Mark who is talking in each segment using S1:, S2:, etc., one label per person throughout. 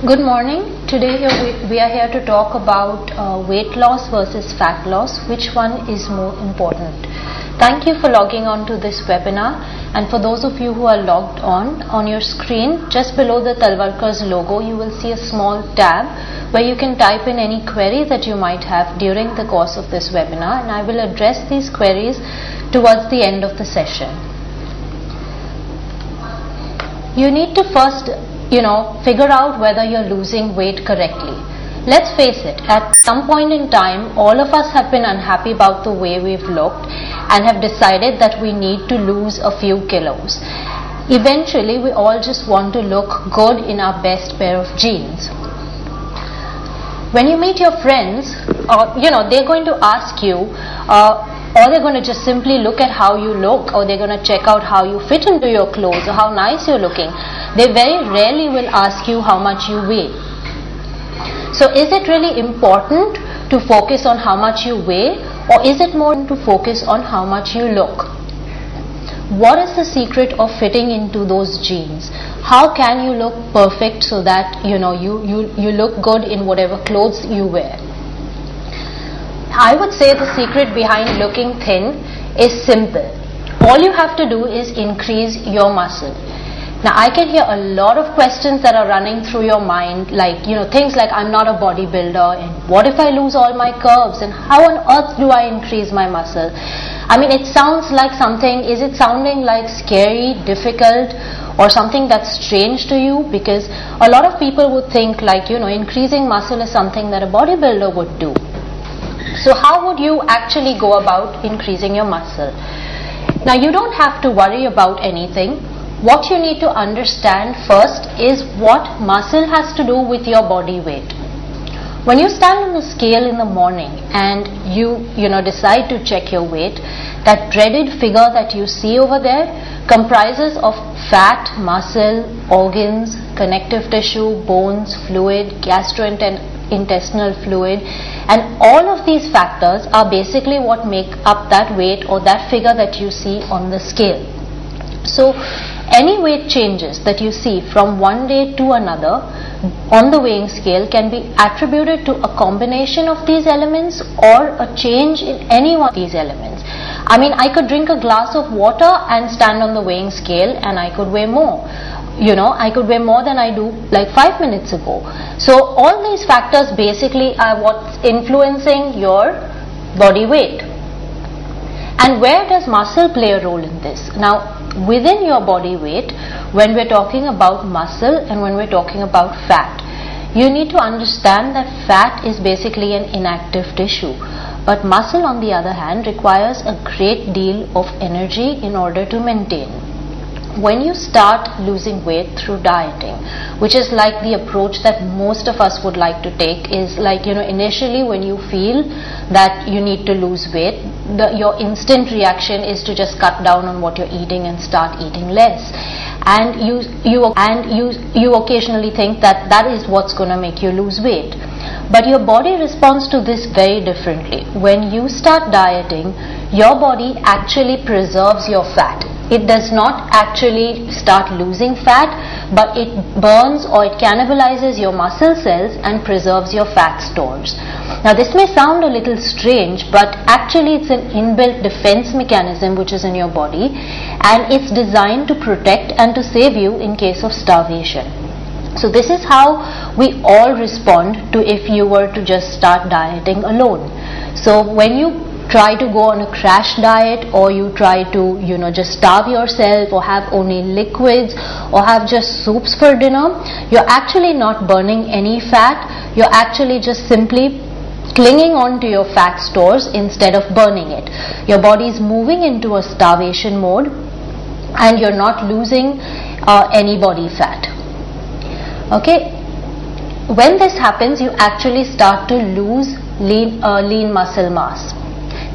S1: Good morning. Today we are here to talk about weight loss versus fat loss. Which one is more important? Thank you for logging on to this webinar, and for those of you who are logged on your screen, just below the Talwalkars logo, you will see a small tab where you can type in any query that you might have during the course of this webinar, and I will address these queries towards the end of the session. You need to first figure out whether you're losing weight correctly. Let's face it, at some point in time, all of us have been unhappy about the way we've looked and have decided that we need to lose a few kilos. Eventually, we all just want to look good in our best pair of jeans. When you meet your friends, they're going to ask you, or they're going to just simply look at how you look, or they're going to check out how you fit into your clothes or how nice you're looking. They very rarely will ask you how much you weigh. So is it really important to focus on how much you weigh, or is it more to focus on how much you look? What is the secret of fitting into those jeans? How can you look perfect so that you look good in whatever clothes you wear? I would say the secret behind looking thin is simple. All you have to do is increase your muscle. Now, I can hear a lot of questions that are running through your mind, like, things like, I'm not a bodybuilder, and what if I lose all my curves, and how on earth do I increase my muscle? I mean, it sounds like something, is it sounding like scary, difficult, or something that's strange to you? Because a lot of people would think like, increasing muscle is something that a bodybuilder would do. So how would you actually go about increasing your muscle? Now, you don't have to worry about anything. What you need to understand first is what muscle has to do with your body weight. When you stand on the scale in the morning and you decide to check your weight, that dreaded figure that you see over there comprises of fat, muscle, organs, connective tissue, bones, fluid, gastrointestinal fluid, and all of these factors are basically what make up that weight or that figure that you see on the scale. So any weight changes that you see from one day to another on the weighing scale can be attributed to a combination of these elements or a change in any one of these elements. I mean, I could drink a glass of water and stand on the weighing scale and I could weigh more. I could weigh more than I do like 5 minutes ago. So all these factors basically are what's influencing your body weight. And where does muscle play a role in this? Now, within your body weight, when we're talking about muscle and when we're talking about fat, you need to understand that fat is basically an inactive tissue. But muscle, on the other hand, requires a great deal of energy in order to maintain. When you start losing weight through dieting, which is like the approach that most of us would like to take, is like, initially when you feel that you need to lose weight, your instant reaction is to just cut down on what you're eating and start eating less. And you occasionally think that is what's going to make you lose weight. But your body responds to this very differently. When you start dieting, your body actually preserves your fat. It does not actually start losing fat, but it burns or it cannibalizes your muscle cells and preserves your fat stores. Now, this may sound a little strange, but actually it's an inbuilt defense mechanism which is in your body, and it's designed to protect and to save you in case of starvation. So this is how we all respond to if you were to just start dieting alone. So when you try to go on a crash diet, or you try to just starve yourself, or have only liquids, or have just soups for dinner, you're actually not burning any fat. You're actually just simply clinging on to your fat stores instead of burning it. Your body is moving into a starvation mode and you're not losing any body fat. Okay, when this happens, you actually start to lose lean muscle mass.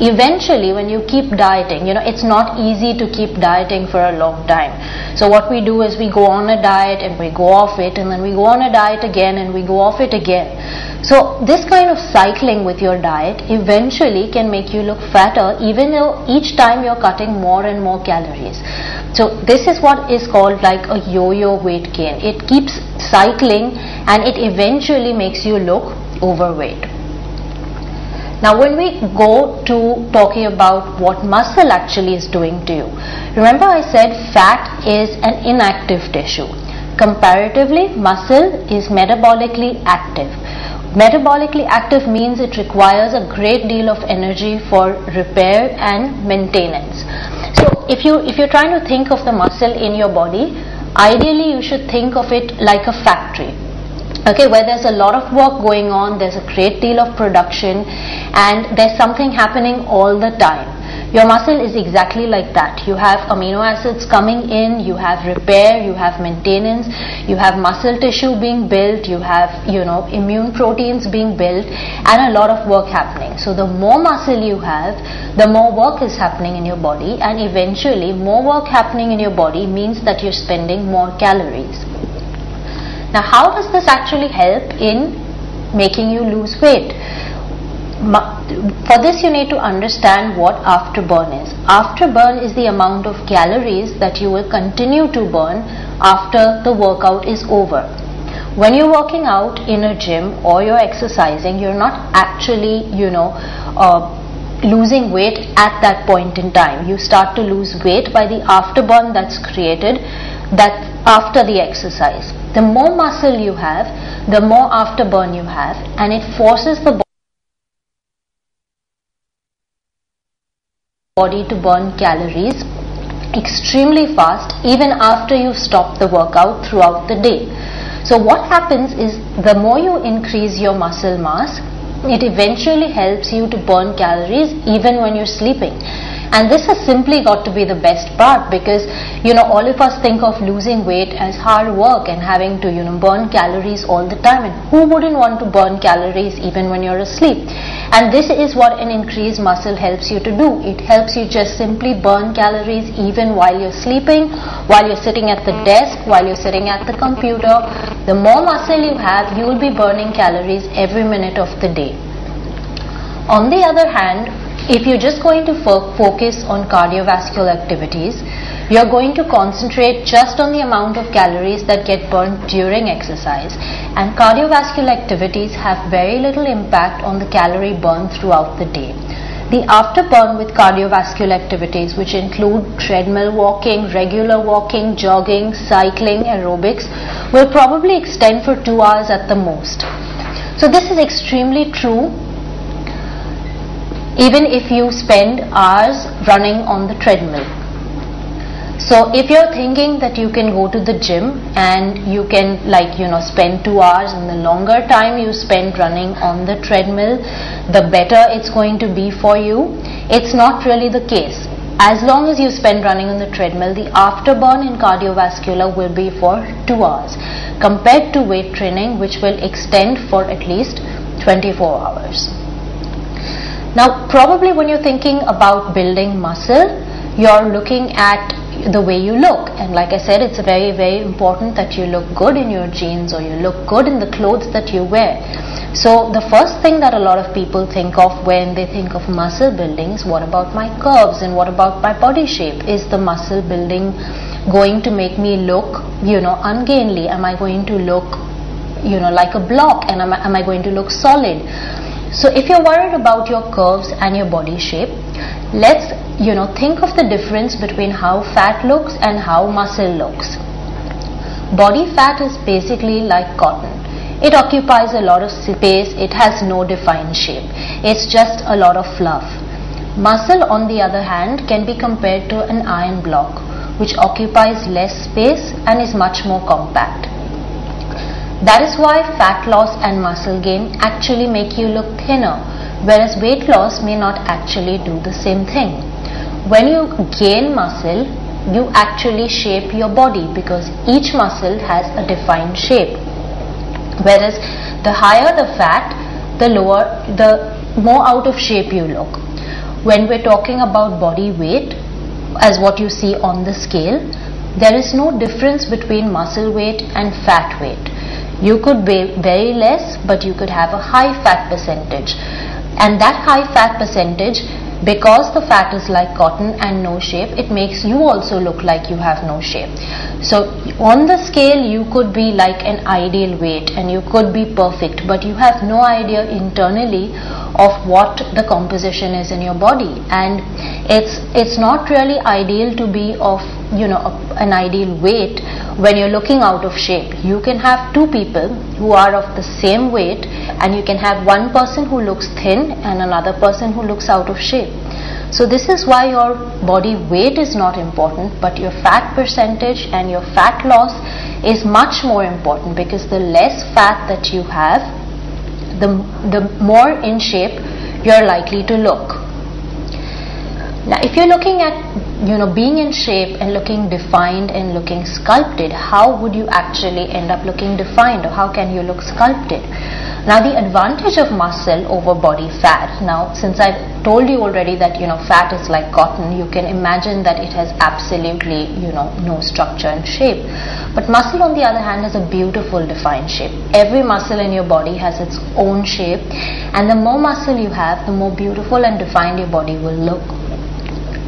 S1: Eventually, when you keep dieting, it's not easy to keep dieting for a long time. So what we do is we go on a diet and we go off it, and then we go on a diet again and we go off it again. So this kind of cycling with your diet eventually can make you look fatter, even though each time you're cutting more and more calories. So this is what is called like a yo-yo weight gain. It keeps cycling and it eventually makes you look overweight. Now when we go to talking about what muscle actually is doing to you, remember I said fat is an inactive tissue. Comparatively, muscle is metabolically active. Metabolically active means it requires a great deal of energy for repair and maintenance. So if you're trying to think of the muscle in your body, ideally you should think of it like a factory. Okay, where there's a lot of work going on, there's a great deal of production, and there's something happening all the time. Your muscle is exactly like that. You have amino acids coming in, you have repair, you have maintenance, you have muscle tissue being built, you have, immune proteins being built, and a lot of work happening. So the more muscle you have, the more work is happening in your body, and eventually more work happening in your body means that you're spending more calories. Now how does this actually help in making you lose weight? For this you need to understand what afterburn is. Afterburn is the amount of calories that you will continue to burn after the workout is over. When you're working out in a gym or you're exercising, you're not actually, losing weight at that point in time. You start to lose weight by the afterburn that's created after the exercise. The more muscle you have, the more afterburn you have, and it forces the body to burn calories extremely fast even after you stop the workout throughout the day. So what happens is the more you increase your muscle mass, it eventually helps you to burn calories even when you're sleeping. And this has simply got to be the best part, because all of us think of losing weight as hard work and having to burn calories all the time, and who wouldn't want to burn calories even when you're asleep? And this is what an increased muscle helps you to do. It helps you just simply burn calories even while you're sleeping, while you're sitting at the desk, while you're sitting at the computer. The more muscle you have, you will be burning calories every minute of the day. On the other hand, if you're just going to focus on cardiovascular activities, you're going to concentrate just on the amount of calories that get burnt during exercise, and cardiovascular activities have very little impact on the calorie burn throughout the day. The afterburn with cardiovascular activities, which include treadmill walking, regular walking, jogging, cycling, aerobics, will probably extend for 2 hours at the most. So this is extremely true even if you spend hours running on the treadmill. So if you're thinking that you can go to the gym and you can spend 2 hours, and the longer time you spend running on the treadmill, the better it's going to be for you, it's not really the case. As long as you spend running on the treadmill, the afterburn in cardiovascular will be for 2 hours compared to weight training, which will extend for at least 24 hours. Now probably when you're thinking about building muscle, you're looking at the way you look, and like I said, it's very, very important that you look good in your jeans or you look good in the clothes that you wear. So the first thing that a lot of people think of when they think of muscle building is, what about my curves and what about my body shape? Is the muscle building going to make me look ungainly? Am I going to look like a block, and am I going to look solid? So if you're worried about your curves and your body shape, let's think of the difference between how fat looks and how muscle looks. Body fat is basically like cotton. It occupies a lot of space, it has no defined shape. It's just a lot of fluff. Muscle, on the other hand, can be compared to an iron block, which occupies less space and is much more compact. That is why fat loss and muscle gain actually make you look thinner, whereas weight loss may not actually do the same thing. When you gain muscle, you actually shape your body because each muscle has a defined shape. Whereas the higher the fat, the more out of shape you look. When we're talking about body weight, as what you see on the scale, there is no difference between muscle weight and fat weight. You could be very less, but you could have a high fat percentage, and that high fat percentage because the fat is like cotton and no shape, it makes you also look like you have no shape. So on the scale you could be like an ideal weight and you could be perfect, but you have no idea internally of what the composition is in your body. And it's not really ideal to be of an ideal weight when you're looking out of shape. You can have two people who are of the same weight, and you can have one person who looks thin and another person who looks out of shape. So this is why your body weight is not important, but your fat percentage and your fat loss is much more important, because the less fat that you have, the more in shape you're likely to look. Now if you're looking at being in shape and looking defined and looking sculpted, how would you actually end up looking defined, or how can you look sculpted? Now the advantage of muscle over body fat, now since I've told you already that fat is like cotton, you can imagine that it has absolutely no structure and shape. But muscle on the other hand has a beautiful defined shape. Every muscle in your body has its own shape, and the more muscle you have, the more beautiful and defined your body will look.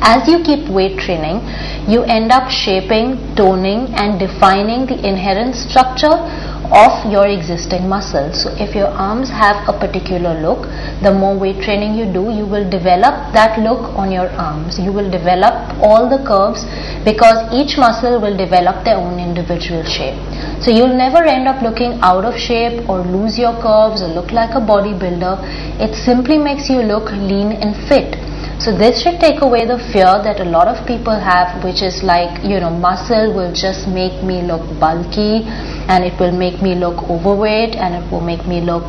S1: As you keep weight training, you end up shaping, toning and defining the inherent structure of your existing muscles. So if your arms have a particular look, the more weight training you do, you will develop that look on your arms. You will develop all the curves, because each muscle will develop their own individual shape. So you'll never end up looking out of shape or lose your curves or look like a bodybuilder. It simply makes you look lean and fit. So this should take away the fear that a lot of people have, which is like, muscle will just make me look bulky, and it will make me look overweight, and it will make me look,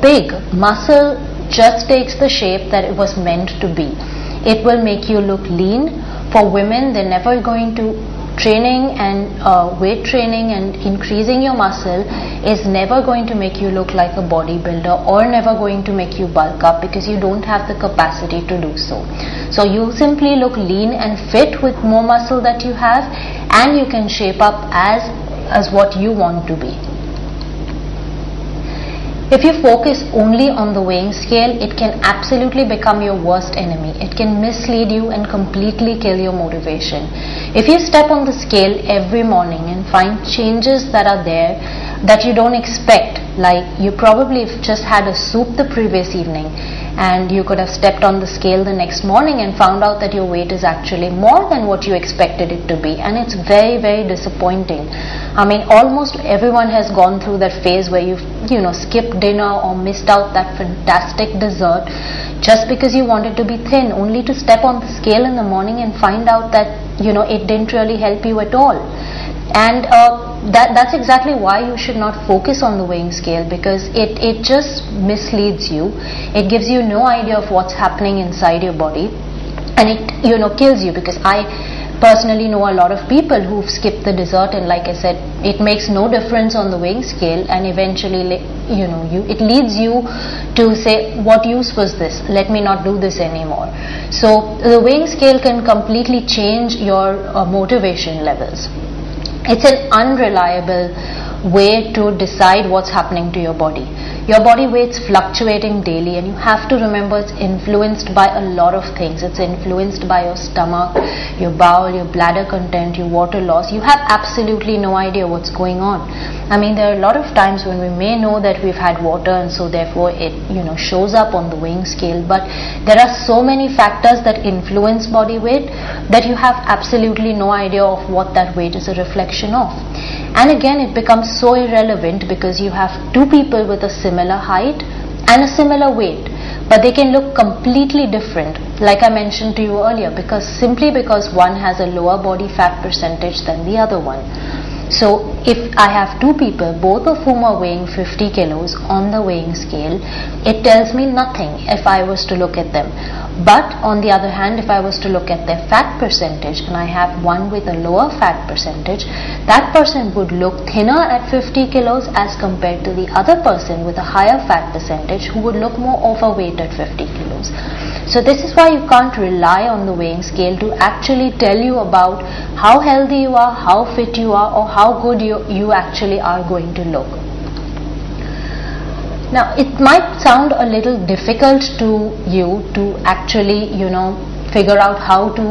S1: big. Muscle just takes the shape that it was meant to be. It will make you look lean. For women, they're never going to training and weight training and increasing your muscle is never going to make you look like a bodybuilder, or never going to make you bulk up, because you don't have the capacity to do so. So you simply look lean and fit with more muscle that you have, and you can shape up as what you want to be. If you focus only on the weighing scale, it can absolutely become your worst enemy. It can mislead you and completely kill your motivation. If you step on the scale every morning and find changes that are there that you don't expect, like you probably just had a soup the previous evening, and you could have stepped on the scale the next morning and found out that your weight is actually more than what you expected it to be, and it's very, very disappointing. I mean, almost everyone has gone through that phase where you've skipped dinner or missed out that fantastic dessert just because you wanted to be thin, only to step on the scale in the morning and find out that it didn't really help you at all. And that's exactly why you should not focus on the weighing scale, because it just misleads you. It gives you no idea of what's happening inside your body, and it kills you. Because I personally know a lot of people who've skipped the dessert, and like I said, it makes no difference on the weighing scale, and eventually it leads you to say, what use was this? Let me not do this anymore. So the weighing scale can completely change your motivation levels. It's an unreliable way to decide what's happening to your body. Your body weight's fluctuating daily, and you have to remember it's influenced by a lot of things. It's influenced by your stomach, your bowel, your bladder content, your water loss. You have absolutely no idea what's going on. I mean, there are a lot of times when we may know that we've had water, and so therefore it shows up on the weighing scale, but there are so many factors that influence body weight that you have absolutely no idea of what that weight is a reflection of. And again, it becomes so irrelevant, because you have two people with a similar height and a similar weight, but they can look completely different, like I mentioned to you earlier, simply because one has a lower body fat percentage than the other one. So if I have two people, both of whom are weighing 50 kilos on the weighing scale, it tells me nothing if I was to look at them. But on the other hand, if I was to look at their fat percentage, and I have one with a lower fat percentage, that person would look thinner at 50 kilos as compared to the other person with a higher fat percentage, who would look more overweight at 50 kilos. So this is why you can't rely on the weighing scale to actually tell you about how healthy you are, how fit you are, or how good you actually are going to look. Now it might sound a little difficult to you to actually, figure out how to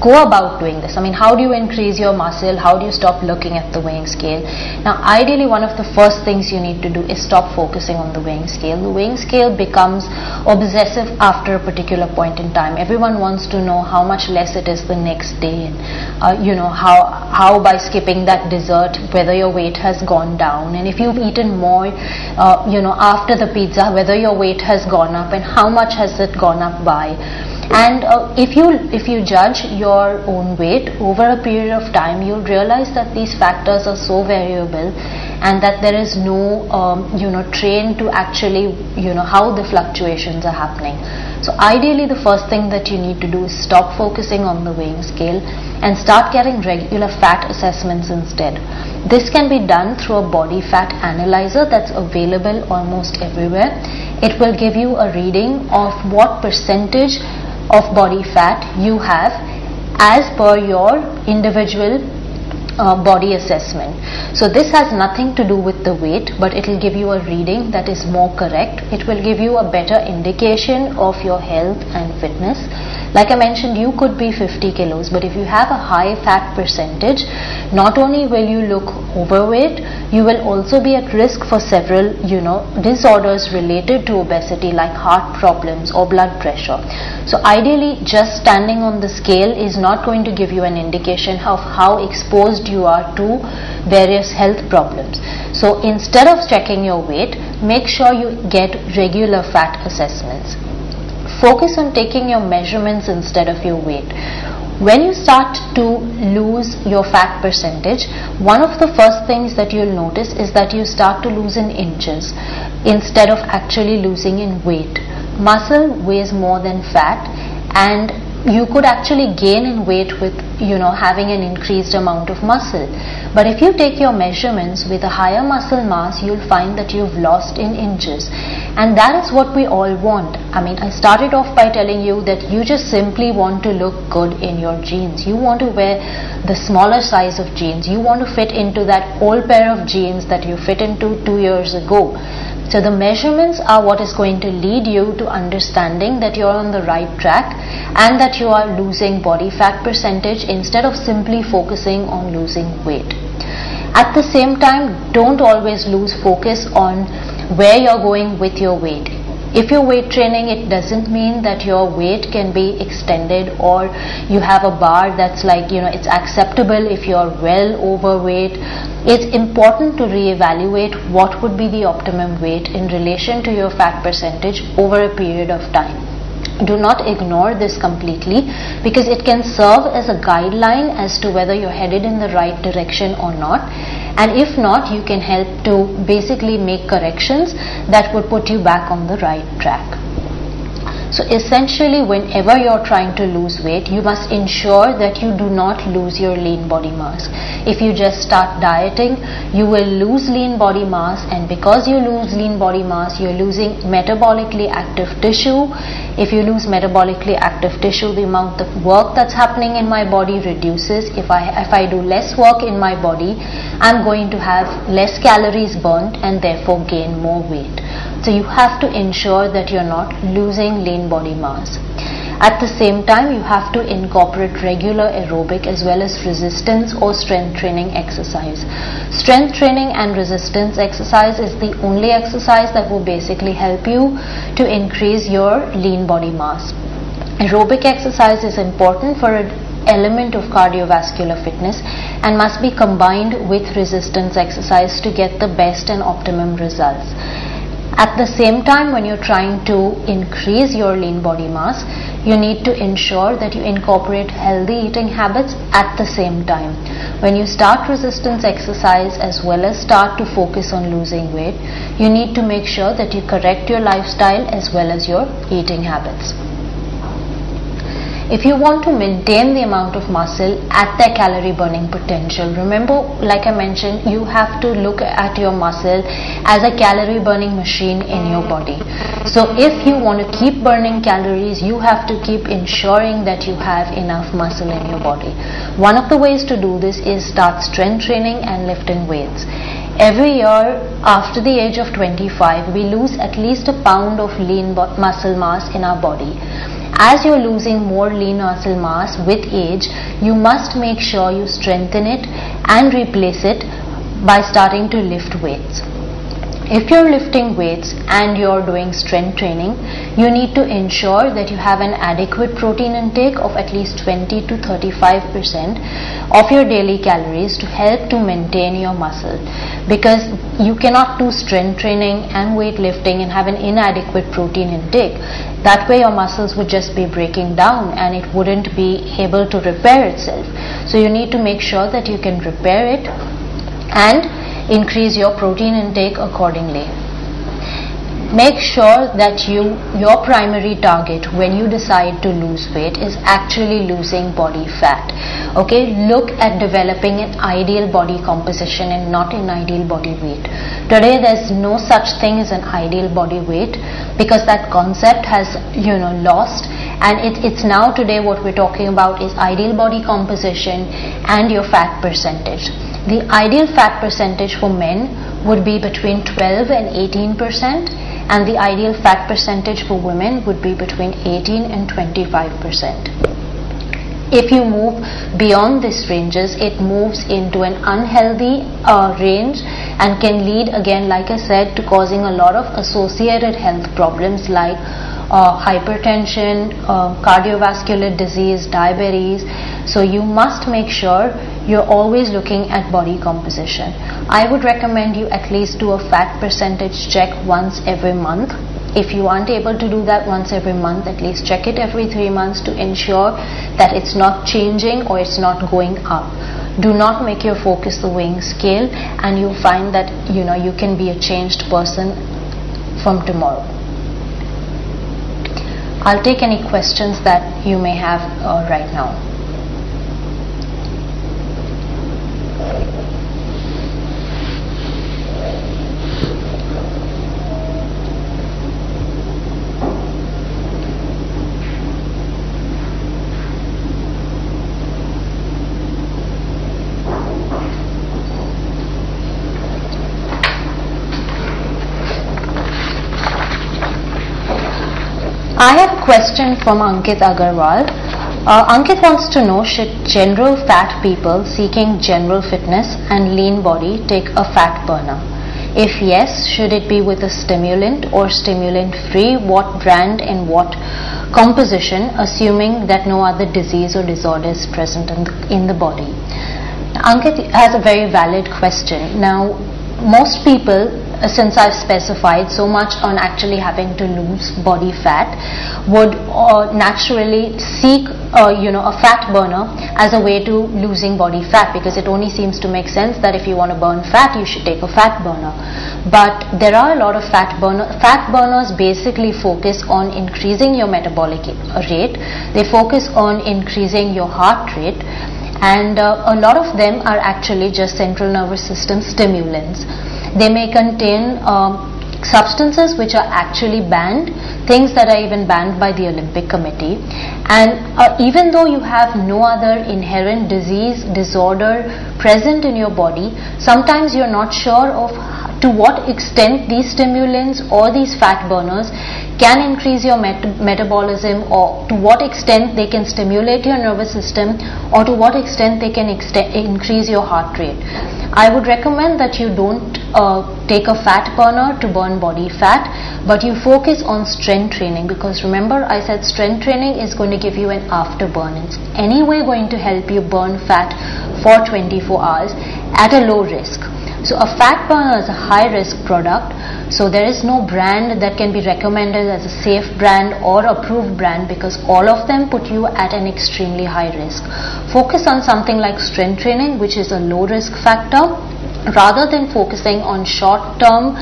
S1: go about doing this. I mean, how do you increase your muscle? How do you stop looking at the weighing scale? Now, ideally, one of the first things you need to do is stop focusing on the weighing scale. The weighing scale becomes obsessive after a particular point in time. Everyone wants to know how much less it is the next day, and how by skipping that dessert, whether your weight has gone down, and if you've eaten more, after the pizza, whether your weight has gone up, and how much has it gone up by. And if you judge your own weight over a period of time, you'll realize that these factors are so variable, and that there is no train to actually how the fluctuations are happening. So ideally, the first thing that you need to do is stop focusing on the weighing scale and start getting regular fat assessments instead. This can be done through a body fat analyzer that's available almost everywhere. It will give you a reading of what percentage of body fat you have as per your individual body assessment. So this has nothing to do with the weight, but it will give you a reading that is more correct. It will give you a better indication of your health and fitness. Like I mentioned, you could be 50 kilos, but if you have a high fat percentage, not only will you look overweight, you will also be at risk for several, disorders related to obesity, like heart problems or blood pressure. So ideally, just standing on the scale is not going to give you an indication of how exposed you are to various health problems. So instead of checking your weight, make sure you get regular fat assessments. Focus on taking your measurements instead of your weight. When you start to lose your fat percentage, one of the first things that you'll notice is that you start to lose in inches instead of actually losing in weight. Muscle weighs more than fat, and you could actually gain in weight with having an increased amount of muscle. But if you take your measurements with a higher muscle mass, you'll find that you've lost in inches, and that is what we all want. I mean, I started off by telling you that you just simply want to look good in your jeans. You want to wear the smaller size of jeans. You want to fit into that old pair of jeans that you fit into 2 years ago. So the measurements are what is going to lead you to understanding that you're on the right track and that you are losing body fat percentage instead of simply focusing on losing weight. At the same time, don't always lose focus on where you're going with your weight. If you're weight training, it doesn't mean that your weight can be extended, or you have a bar that's like, it's acceptable if you're well overweight. It's important to reevaluate what would be the optimum weight in relation to your fat percentage over a period of time. Do not ignore this completely, because it can serve as a guideline as to whether you're headed in the right direction or not. And if not, you can help to basically make corrections that would put you back on the right track. So essentially, whenever you're trying to lose weight, you must ensure that you do not lose your lean body mass. If you just start dieting, you will lose lean body mass, and because you lose lean body mass, you're losing metabolically active tissue. If you lose metabolically active tissue, the amount of work that's happening in my body reduces. If I do less work in my body, I'm going to have less calories burnt and therefore gain more weight. So you have to ensure that you're not losing lean body mass. At the same time, you have to incorporate regular aerobic as well as resistance or strength training exercise. Strength training and resistance exercise is the only exercise that will basically help you to increase your lean body mass. Aerobic exercise is important for an element of cardiovascular fitness and must be combined with resistance exercise to get the best and optimum results. At the same time, when you're trying to increase your lean body mass, you need to ensure that you incorporate healthy eating habits at the same time. When you start resistance exercise as well as start to focus on losing weight, you need to make sure that you correct your lifestyle as well as your eating habits. If you want to maintain the amount of muscle at their calorie burning potential, remember, like I mentioned, you have to look at your muscle as a calorie burning machine in your body. So if you want to keep burning calories, you have to keep ensuring that you have enough muscle in your body. One of the ways to do this is start strength training and lifting weights. Every year after the age of 25, we lose at least a pound of lean muscle mass in our body. As you're losing more lean muscle mass with age, you must make sure you strengthen it and replace it by starting to lift weights. If you're lifting weights and you're doing strength training, you need to ensure that you have an adequate protein intake of at least 20 to 35% of your daily calories to help to maintain your muscle, because you cannot do strength training and weightlifting and have an inadequate protein intake. That way your muscles would just be breaking down and it wouldn't be able to repair itself. So you need to make sure that you can repair it and increase your protein intake accordingly. Make sure that your primary target when you decide to lose weight is actually losing body fat. Okay, look at developing an ideal body composition and not an ideal body weight. Today there's no such thing as an ideal body weight, because that concept has lost, and it's now today what we're talking about is ideal body composition and your fat percentage. The ideal fat percentage for men would be between 12 and 18%, and the ideal fat percentage for women would be between 18 and 25%. If you move beyond these ranges, it moves into an unhealthy range and can lead, again, like I said, to causing a lot of associated health problems like hypertension, cardiovascular disease, diabetes. So you must make sure you're always looking at body composition. I would recommend you at least do a fat percentage check once every month. If you aren't able to do that once every month, at least check it every 3 months to ensure that it's not changing or it's not going up. Do not make your focus the weighing scale, and you'll find that you can be a changed person from tomorrow. I'll take any questions that you may have right now. I have a question from Ankit Agarwal. Ankit wants to know, should general fat people seeking general fitness and lean body take a fat burner? If yes, should it be with a stimulant or stimulant free? What brand and what composition, assuming that no other disease or disorder is present in the body? Ankit has a very valid question. Now, most people, since I've specified so much on actually having to lose body fat, would naturally seek a fat burner as a way to losing body fat, because it only seems to make sense that if you want to burn fat, you should take a fat burner. But there are a lot of fat burners. Fat burners basically focus on increasing your metabolic rate. They focus on increasing your heart rate, and a lot of them are actually just central nervous system stimulants. They may contain substances which are actually banned, things that are even banned by the Olympic Committee. And even though you have no other inherent disease, disorder present in your body, sometimes you're not sure of to what extent these stimulants or these fat burners can increase your metabolism, or to what extent they can stimulate your nervous system, or to what extent they can increase your heart rate. I would recommend that you don't take a fat burner to burn body fat, but you focus on strength training, because remember I said strength training is going to give you an afterburn. It's anyway going to help you burn fat for 24 hours at a low risk. So a fat burner is a high risk product, so there is no brand that can be recommended as a safe brand or approved brand, because all of them put you at an extremely high risk. Focus on something like strength training, which is a low risk factor, rather than focusing on short term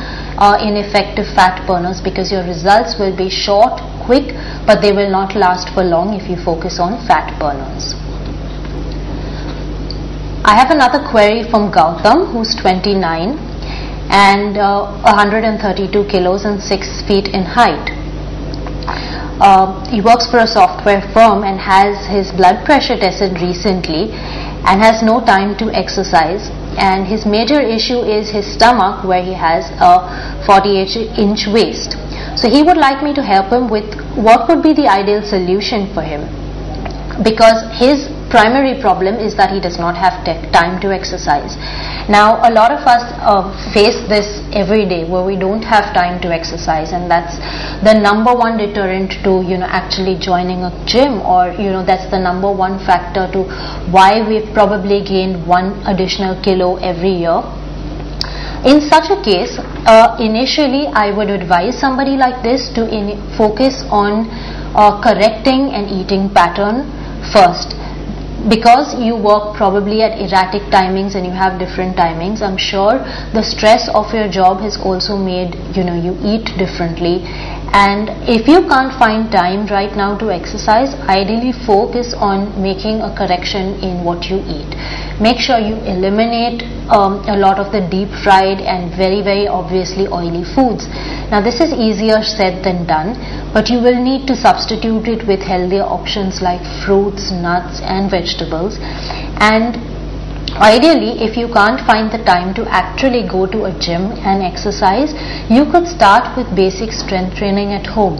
S1: ineffective fat burners, because your results will be short, quick, but they will not last for long if you focus on fat burners. I have another query from Gautam, who's 29 and 132 kilos and 6 feet in height. He works for a software firm and has his blood pressure tested recently and has no time to exercise. and his major issue is his stomach, where he has a 48-inch waist. So he would like me to help him with what would be the ideal solution for him, because his primary problem is that he does not have time to exercise. Now a lot of us face this every day, where we don't have time to exercise, and that's the number one deterrent to actually joining a gym, or that's the number one factor to why we've probably gained 1 additional kilo every year. In such a case, initially I would advise somebody like this to focus on correcting an eating pattern first. Because you work probably at erratic timings and you have different timings, I'm sure the stress of your job has also made you eat differently. And if you can't find time right now to exercise, ideally focus on making a correction in what you eat. Make sure you eliminate a lot of the deep fried and very, very obviously oily foods. Now this is easier said than done, but you will need to substitute it with healthier options like fruits, nuts and vegetables. And ideally, if you can't find the time to actually go to a gym and exercise, you could start with basic strength training at home.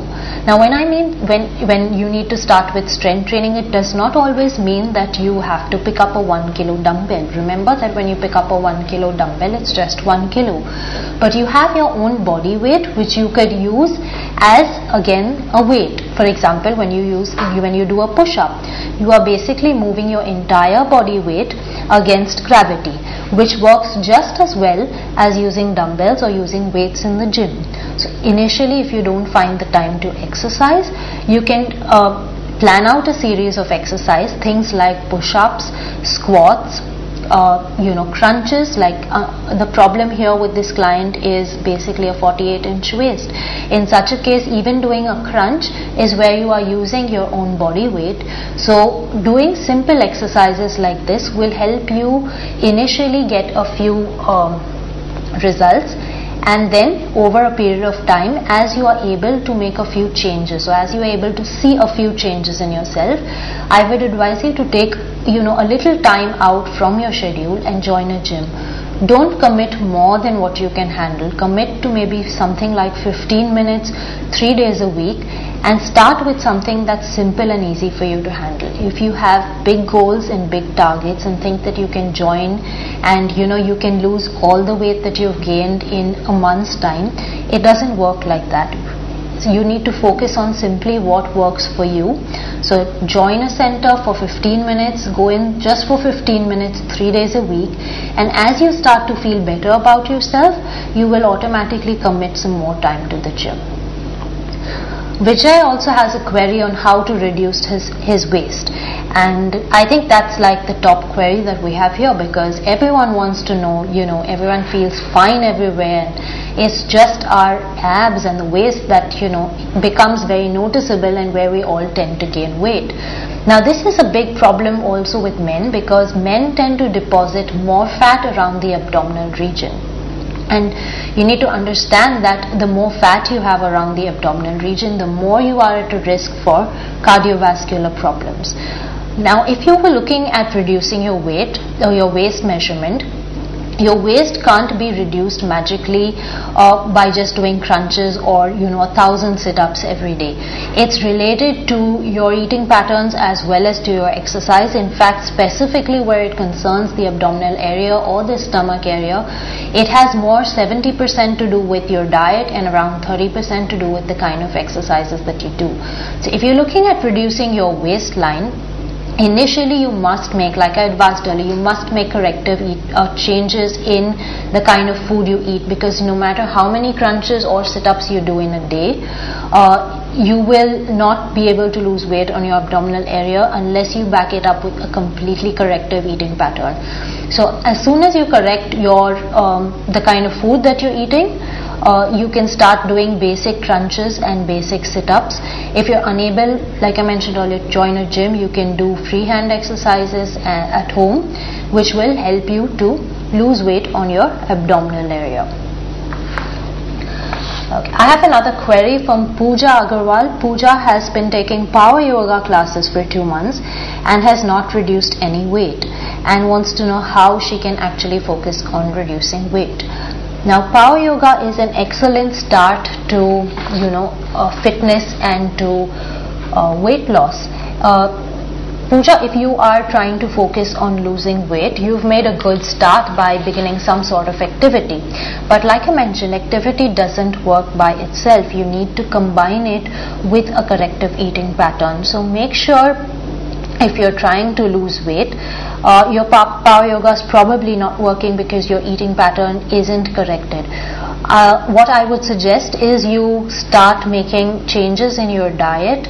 S1: Now when I mean when you need to start with strength training, it does not always mean that you have to pick up a 1 kilo dumbbell. Remember that when you pick up a 1 kilo dumbbell, it's just 1 kilo. But you have your own body weight, which you could use as again a weight. For example, when you do a push-up, you are basically moving your entire body weight against gravity, which works just as well as using dumbbells or using weights in the gym. So initially, if you don't find the time to exercise, you can plan out a series of exercise, things like push-ups, squats, crunches. Like the problem here with this client is basically a 48-inch waist. In such a case, even doing a crunch is where you are using your own body weight. So doing simple exercises like this will help you initially get a few results, and then over a period of time, as you are able to make a few changes, or as you are able to see a few changes in yourself, I would advise you to take a little time out from your schedule and join a gym. Don't commit more than what you can handle. Commit to maybe something like 15 minutes 3 days a week, and start with something that's simple and easy for you to handle. If you have big goals and big targets and think that you can join and you can lose all the weight that you've gained in a month's time, it doesn't work like that. So you need to focus on simply what works for you. So join a center for 15 minutes, go in just for 15 minutes 3 days a week, and as you start to feel better about yourself, you will automatically commit some more time to the gym. Vijay also has a query on how to reduce his waist, and I think that's like the top query that we have here, because everyone wants to know, everyone feels fine everywhere, and it's just our abs and the waist that becomes very noticeable, and where we all tend to gain weight. Now this is a big problem also with men, because men tend to deposit more fat around the abdominal region. And you need to understand that the more fat you have around the abdominal region, the more you are at a risk for cardiovascular problems. Now, if you were looking at reducing your weight or your waist measurement, your waist can't be reduced magically by just doing crunches or 1,000 sit-ups every day. It's related to your eating patterns as well as to your exercise. In fact, specifically where it concerns the abdominal area or the stomach area, it has more 70% to do with your diet and around 30% to do with the kind of exercises that you do. So if you're looking at reducing your waistline, initially you must make, like I advised earlier, you must make corrective changes in the kind of food you eat, because no matter how many crunches or sit-ups you do in a day, you will not be able to lose weight on your abdominal area unless you back it up with a completely corrective eating pattern. So as soon as you correct your the kind of food that you're eating, you can start doing basic crunches and basic sit-ups. If you're unable, like I mentioned earlier, join a gym, you can do freehand exercises at home, which will help you to lose weight on your abdominal area. Okay. I have another query from Pooja Agarwal. Pooja has been taking power yoga classes for 2 months and has not reduced any weight. and wants to know how she can actually focus on reducing weight. Now, power yoga is an excellent start to fitness and to weight loss. Pooja, if you are trying to focus on losing weight, you've made a good start by beginning some sort of activity. But like I mentioned, activity doesn't work by itself. You need to combine it with a corrective eating pattern. So make sure, if you're trying to lose weight, your power yoga is probably not working because your eating pattern isn't corrected. What I would suggest is you start making changes in your diet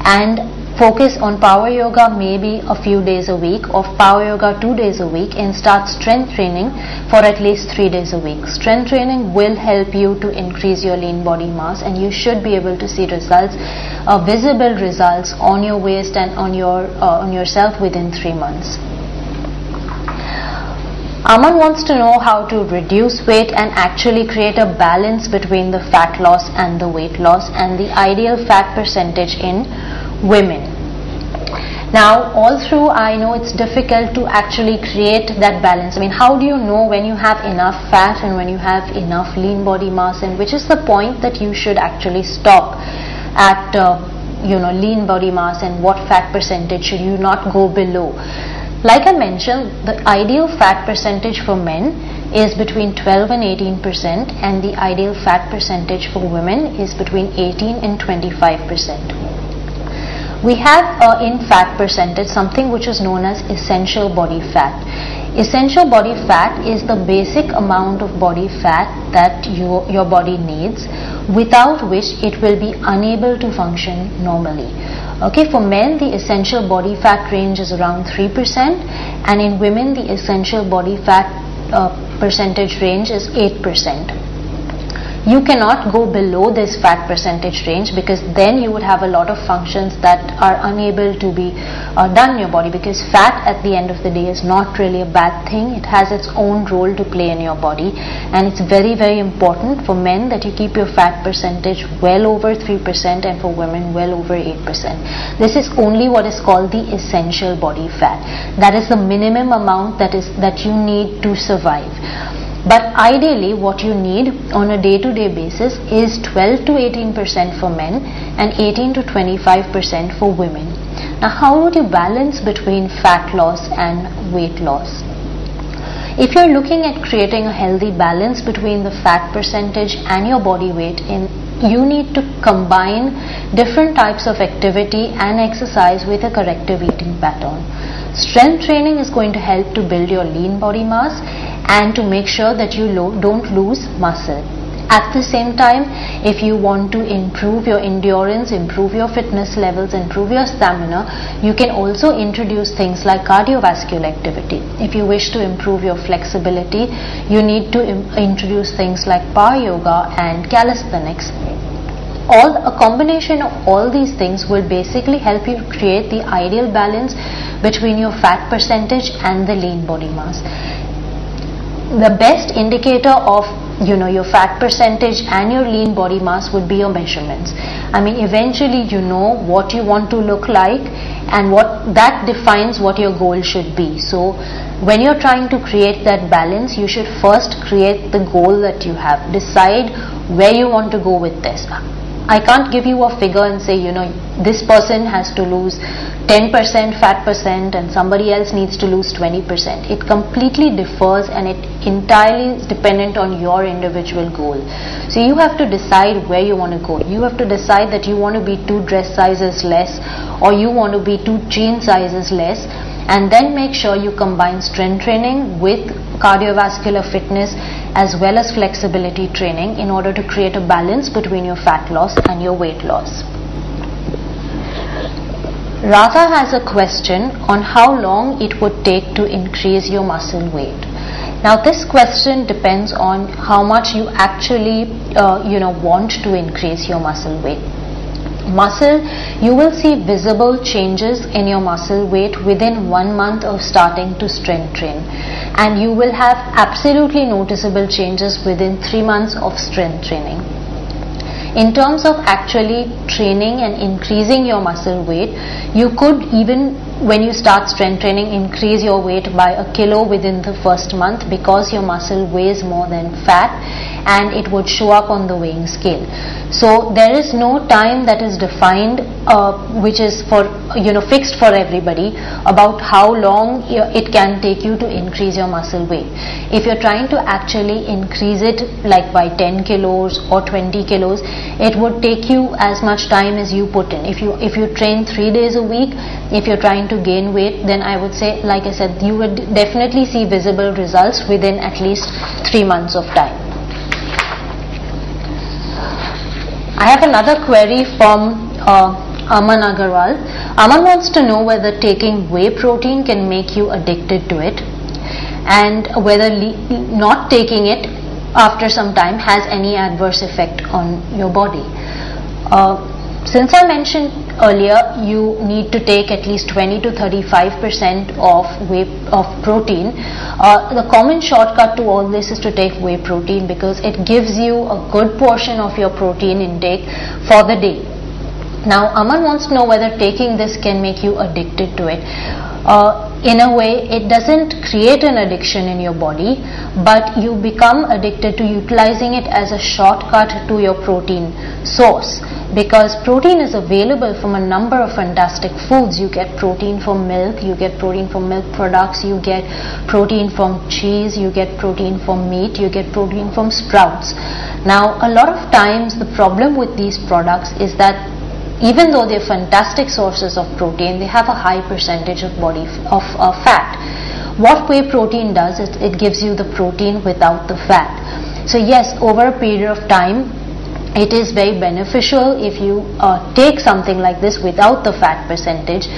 S1: and focus on power yoga maybe a few days a week, or power yoga 2 days a week, and start strength training for at least 3 days a week. Strength training will help you to increase your lean body mass, and you should be able to see results, visible results on your waist and on yourself within 3 months. Aman wants to know how to reduce weight and actually create a balance between the fat loss and the weight loss and the ideal fat percentage in women. Now, all through, I know it's difficult to actually create that balance. I mean, how do you know when you have enough fat and when you have enough lean body mass, and which is the point that you should actually stop at lean body mass, and what fat percentage should you not go below? Like I mentioned, the ideal fat percentage for men is between 12 and 18%, and the ideal fat percentage for women is between 18 and 25%. We have in fat percentage something which is known as essential body fat. Essential body fat is the basic amount of body fat that your body needs, without which it will be unable to function normally. Okay, for men the essential body fat range is around 3%, and in women the essential body fat percentage range is 8%. You cannot go below this fat percentage range, because then you would have a lot of functions that are unable to be done in your body, because fat at the end of the day is not really a bad thing. It has its own role to play in your body, and it's very, very important for men that you keep your fat percentage well over 3%, and for women well over 8%. This is only what is called the essential body fat. That is the minimum amount that you need to survive. But ideally what you need on a day-to-day basis is 12 to 18% for men and 18 to 25% for women. Now, how would you balance between fat loss and weight loss? If you're looking at creating a healthy balance between the fat percentage and your body weight, you need to combine different types of activity and exercise with a corrective eating pattern. Strength training is going to help to build your lean body mass and to make sure that you don't lose muscle. At the same time, if you want to improve your endurance, improve your fitness levels, improve your stamina, you can also introduce things like cardiovascular activity. If you wish to improve your flexibility, you need to introduce things like power yoga and calisthenics. A combination of all these things will basically help you create the ideal balance between your fat percentage and the lean body mass. The best indicator of your fat percentage and your lean body mass would be your measurements. I mean, eventually you know what you want to look like, and what that defines what your goal should be. So when you're trying to create that balance, you should first create the goal that you have. Decide where you want to go with this. I can't give you a figure and say, this person has to lose 10% fat percent and somebody else needs to lose 20%. It completely differs, and it entirely is dependent on your individual goal. So you have to decide where you want to go. You have to decide that you want to be 2 dress sizes less, or you want to be 2 jean sizes less, and then make sure you combine strength training with cardiovascular fitness as well as flexibility training in order to create a balance between your fat loss and your weight loss. Radha has a question on how long it would take to increase your muscle weight. Now, this question depends on how much you actually want to increase your muscle weight. You will see visible changes in your muscle weight within 1 month of starting to strength train, and you will have absolutely noticeable changes within 3 months of strength training. In terms of actually training and increasing your muscle weight, you could even when you start strength training, increase your weight by a kilo within the first month, because your muscle weighs more than fat, and it would show up on the weighing scale. So there is no time that is defined, which is for fixed for everybody, about how long it can take you to increase your muscle weight. If you're trying to actually increase it like by 10 kilos or 20 kilos, it would take you as much time as you put in. If you train 3 days a week, if you're trying to gain weight, then I would say, like I said, you would definitely see visible results within at least 3 months of time. I have another query from Aman Agarwal. Aman wants to know whether taking whey protein can make you addicted to it, and whether not taking it after some time has any adverse effect on your body. Since I mentioned earlier, you need to take at least 20 to 35% of protein. The common shortcut to all this is to take whey protein, because it gives you a good portion of your protein intake for the day. Now, Aman wants to know whether taking this can make you addicted to it. In a way, it doesn't create an addiction in your body, but you become addicted to utilizing it as a shortcut to your protein source, because protein is available from a number of fantastic foods. You get protein from milk, you get protein from milk products, you get protein from cheese, you get protein from meat, you get protein from sprouts. Now, a lot of times the problem with these products is that even though they're fantastic sources of protein, they have a high percentage of fat. What whey protein does is it gives you the protein without the fat. So yes, over a period of time, it is very beneficial if you take something like this without the fat percentage,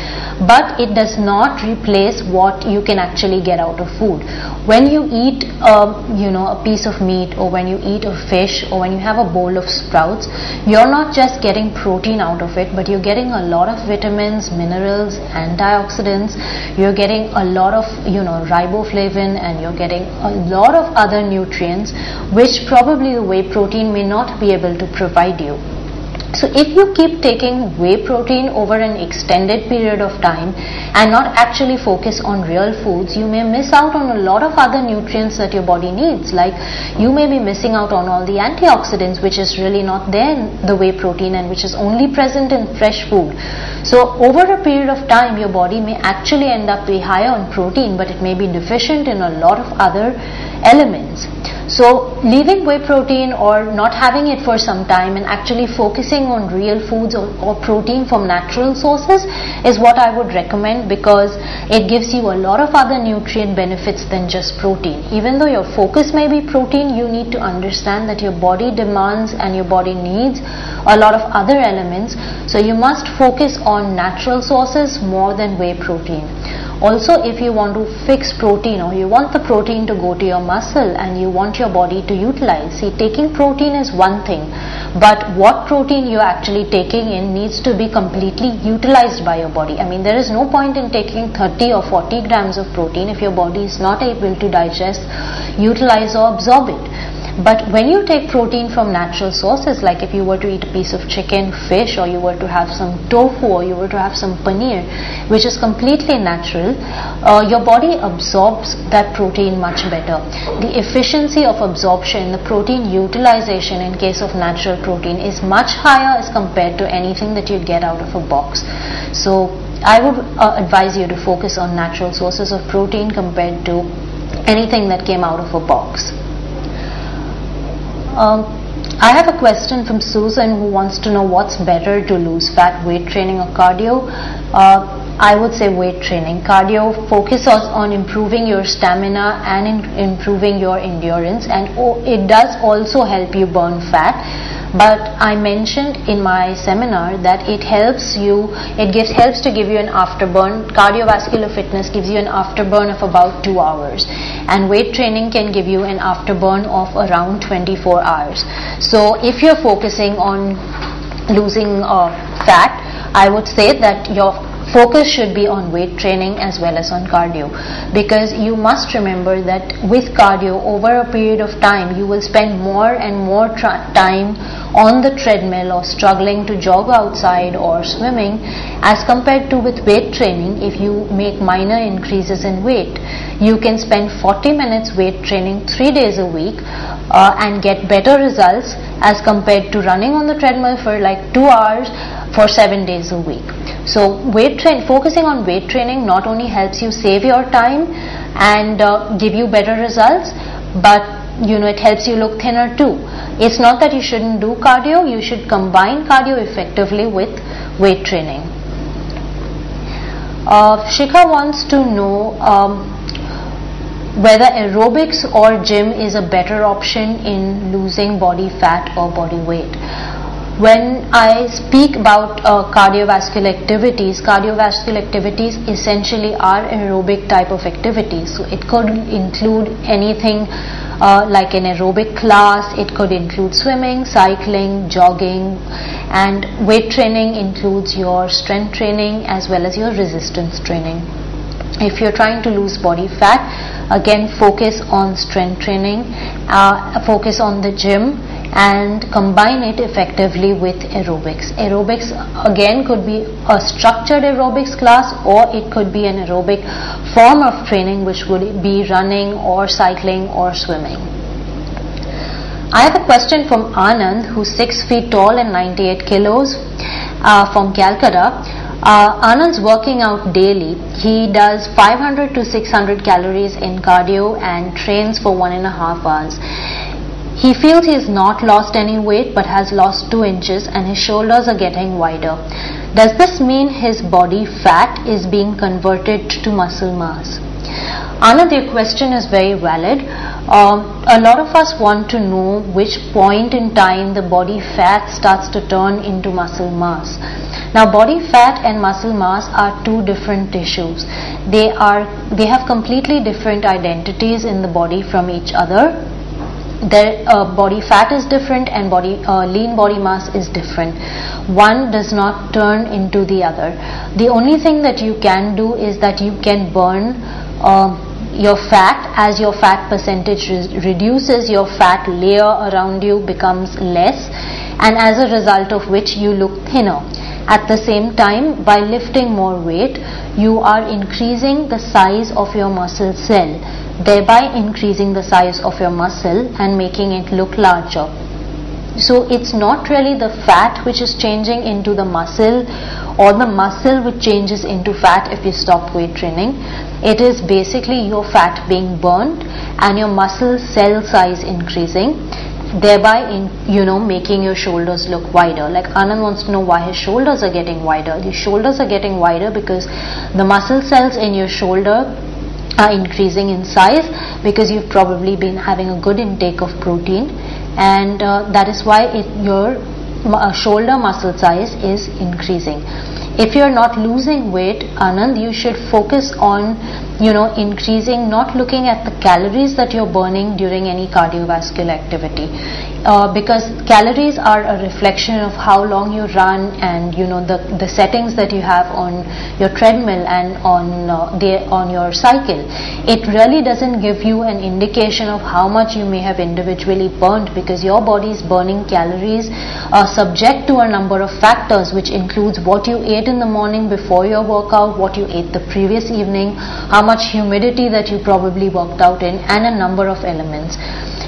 S1: but it does not replace what you can actually get out of food. When you eat a piece of meat, or when you eat a fish, or when you have a bowl of sprouts, you're not just getting protein out of it, but you're getting a lot of vitamins, minerals, antioxidants. You're getting a lot of riboflavin, and you're getting a lot of other nutrients which probably the whey protein may not be able to provide you. So if you keep taking whey protein over an extended period of time and not actually focus on real foods, you may miss out on a lot of other nutrients that your body needs. Like, you may be missing out on all the antioxidants, which is really not there in the whey protein and which is only present in fresh food. So over a period of time, your body may actually end up being high on protein, but it may be deficient in a lot of other elements. So leaving whey protein or not having it for some time and actually focusing on real foods or protein from natural sources is what I would recommend, because it gives you a lot of other nutrient benefits than just protein. Even though your focus may be protein, you need to understand that your body demands and your body needs a lot of other elements. So you must focus on natural sources more than whey protein. Also, if you want to fix protein, or you want the protein to go to your muscle and you want your body to utilize, see, taking protein is one thing, but what protein you're actually taking in needs to be completely utilized by your body. I mean, there is no point in taking 30 or 40 grams of protein if your body is not able to digest, utilize, or absorb it. But when you take protein from natural sources, like if you were to eat a piece of chicken, fish, or you were to have some tofu, or you were to have some paneer, which is completely natural, your body absorbs that protein much better. The efficiency of absorption, the protein utilization in case of natural protein is much higher as compared to anything that you get out of a box. So I would advise you to focus on natural sources of protein compared to anything that came out of a box. I have a question from Susan, who wants to know what's better to lose fat, weight training or cardio. I would say weight training. Cardio focuses on improving your stamina and improving your endurance, and it does also help you burn fat. But I mentioned in my seminar that it helps to give you an afterburn. Cardiovascular fitness gives you an afterburn of about 2 hours, and weight training can give you an afterburn of around 24 hours. So if you're focusing on losing fat, I would say that your focus should be on weight training as well as on cardio, because you must remember that with cardio, over a period of time, you will spend more and more time on the treadmill or struggling to jog outside or swimming, as compared to with weight training. If you make minor increases in weight, you can spend 40 minutes weight training 3 days a week and get better results as compared to running on the treadmill for like 2 hours for 7 days a week. So focusing on weight training not only helps you save your time and give you better results, but it helps you look thinner too. It's not that you shouldn't do cardio, you should combine cardio effectively with weight training. Shikha wants to know whether aerobics or gym is a better option in losing body fat or body weight. When I speak about cardiovascular activities essentially are aerobic type of activities. So it could include anything like an aerobic class, it could include swimming, cycling, jogging, and weight training includes your strength training as well as your resistance training. If you're trying to lose body fat, again focus on strength training, focus on the gym, and combine it effectively with aerobics. Aerobics again could be a structured aerobics class, or it could be an aerobic form of training which would be running or cycling or swimming. I have a question from Anand, who's 6 feet tall and 98 kilos from Calcutta. Anand's working out daily. He does 500 to 600 calories in cardio and trains for 1.5 hours. He feels he has not lost any weight but has lost 2 inches and his shoulders are getting wider. Does this mean his body fat is being converted to muscle mass? Anand, your question is very valid. A lot of us want to know which point in time the body fat starts to turn into muscle mass. Now, body fat and muscle mass are two different tissues. They have completely different identities in the body from each other. Their body fat is different and lean body mass is different. One does not turn into the other. The only thing that you can do is that you can burn your fat. As your fat percentage reduces, your fat layer around you becomes less, and as a result of which you look thinner. At the same time, by lifting more weight, you are increasing the size of your muscle cell, thereby increasing the size of your muscle and making it look larger. So it's not really the fat which is changing into the muscle, or the muscle which changes into fat if you stop weight training. It is basically your fat being burnt and your muscle cell size increasing, thereby making your shoulders look wider. Like Anand wants to know why his shoulders are getting wider. The shoulders are getting wider because the muscle cells in your shoulder are increasing in size, because you've probably been having a good intake of protein, and that is why your shoulder muscle size is increasing. If you're not losing weight, Anand, you should focus on increasing, not looking at the calories that you're burning during any cardiovascular activity, because calories are a reflection of how long you run and the settings that you have on your treadmill and on your cycle. It really doesn't give you an indication of how much you may have individually burned, because your body is burning calories subject to a number of factors, which includes what you ate in the morning before your workout, what you ate the previous evening, how much humidity that you probably worked out in, and a number of elements.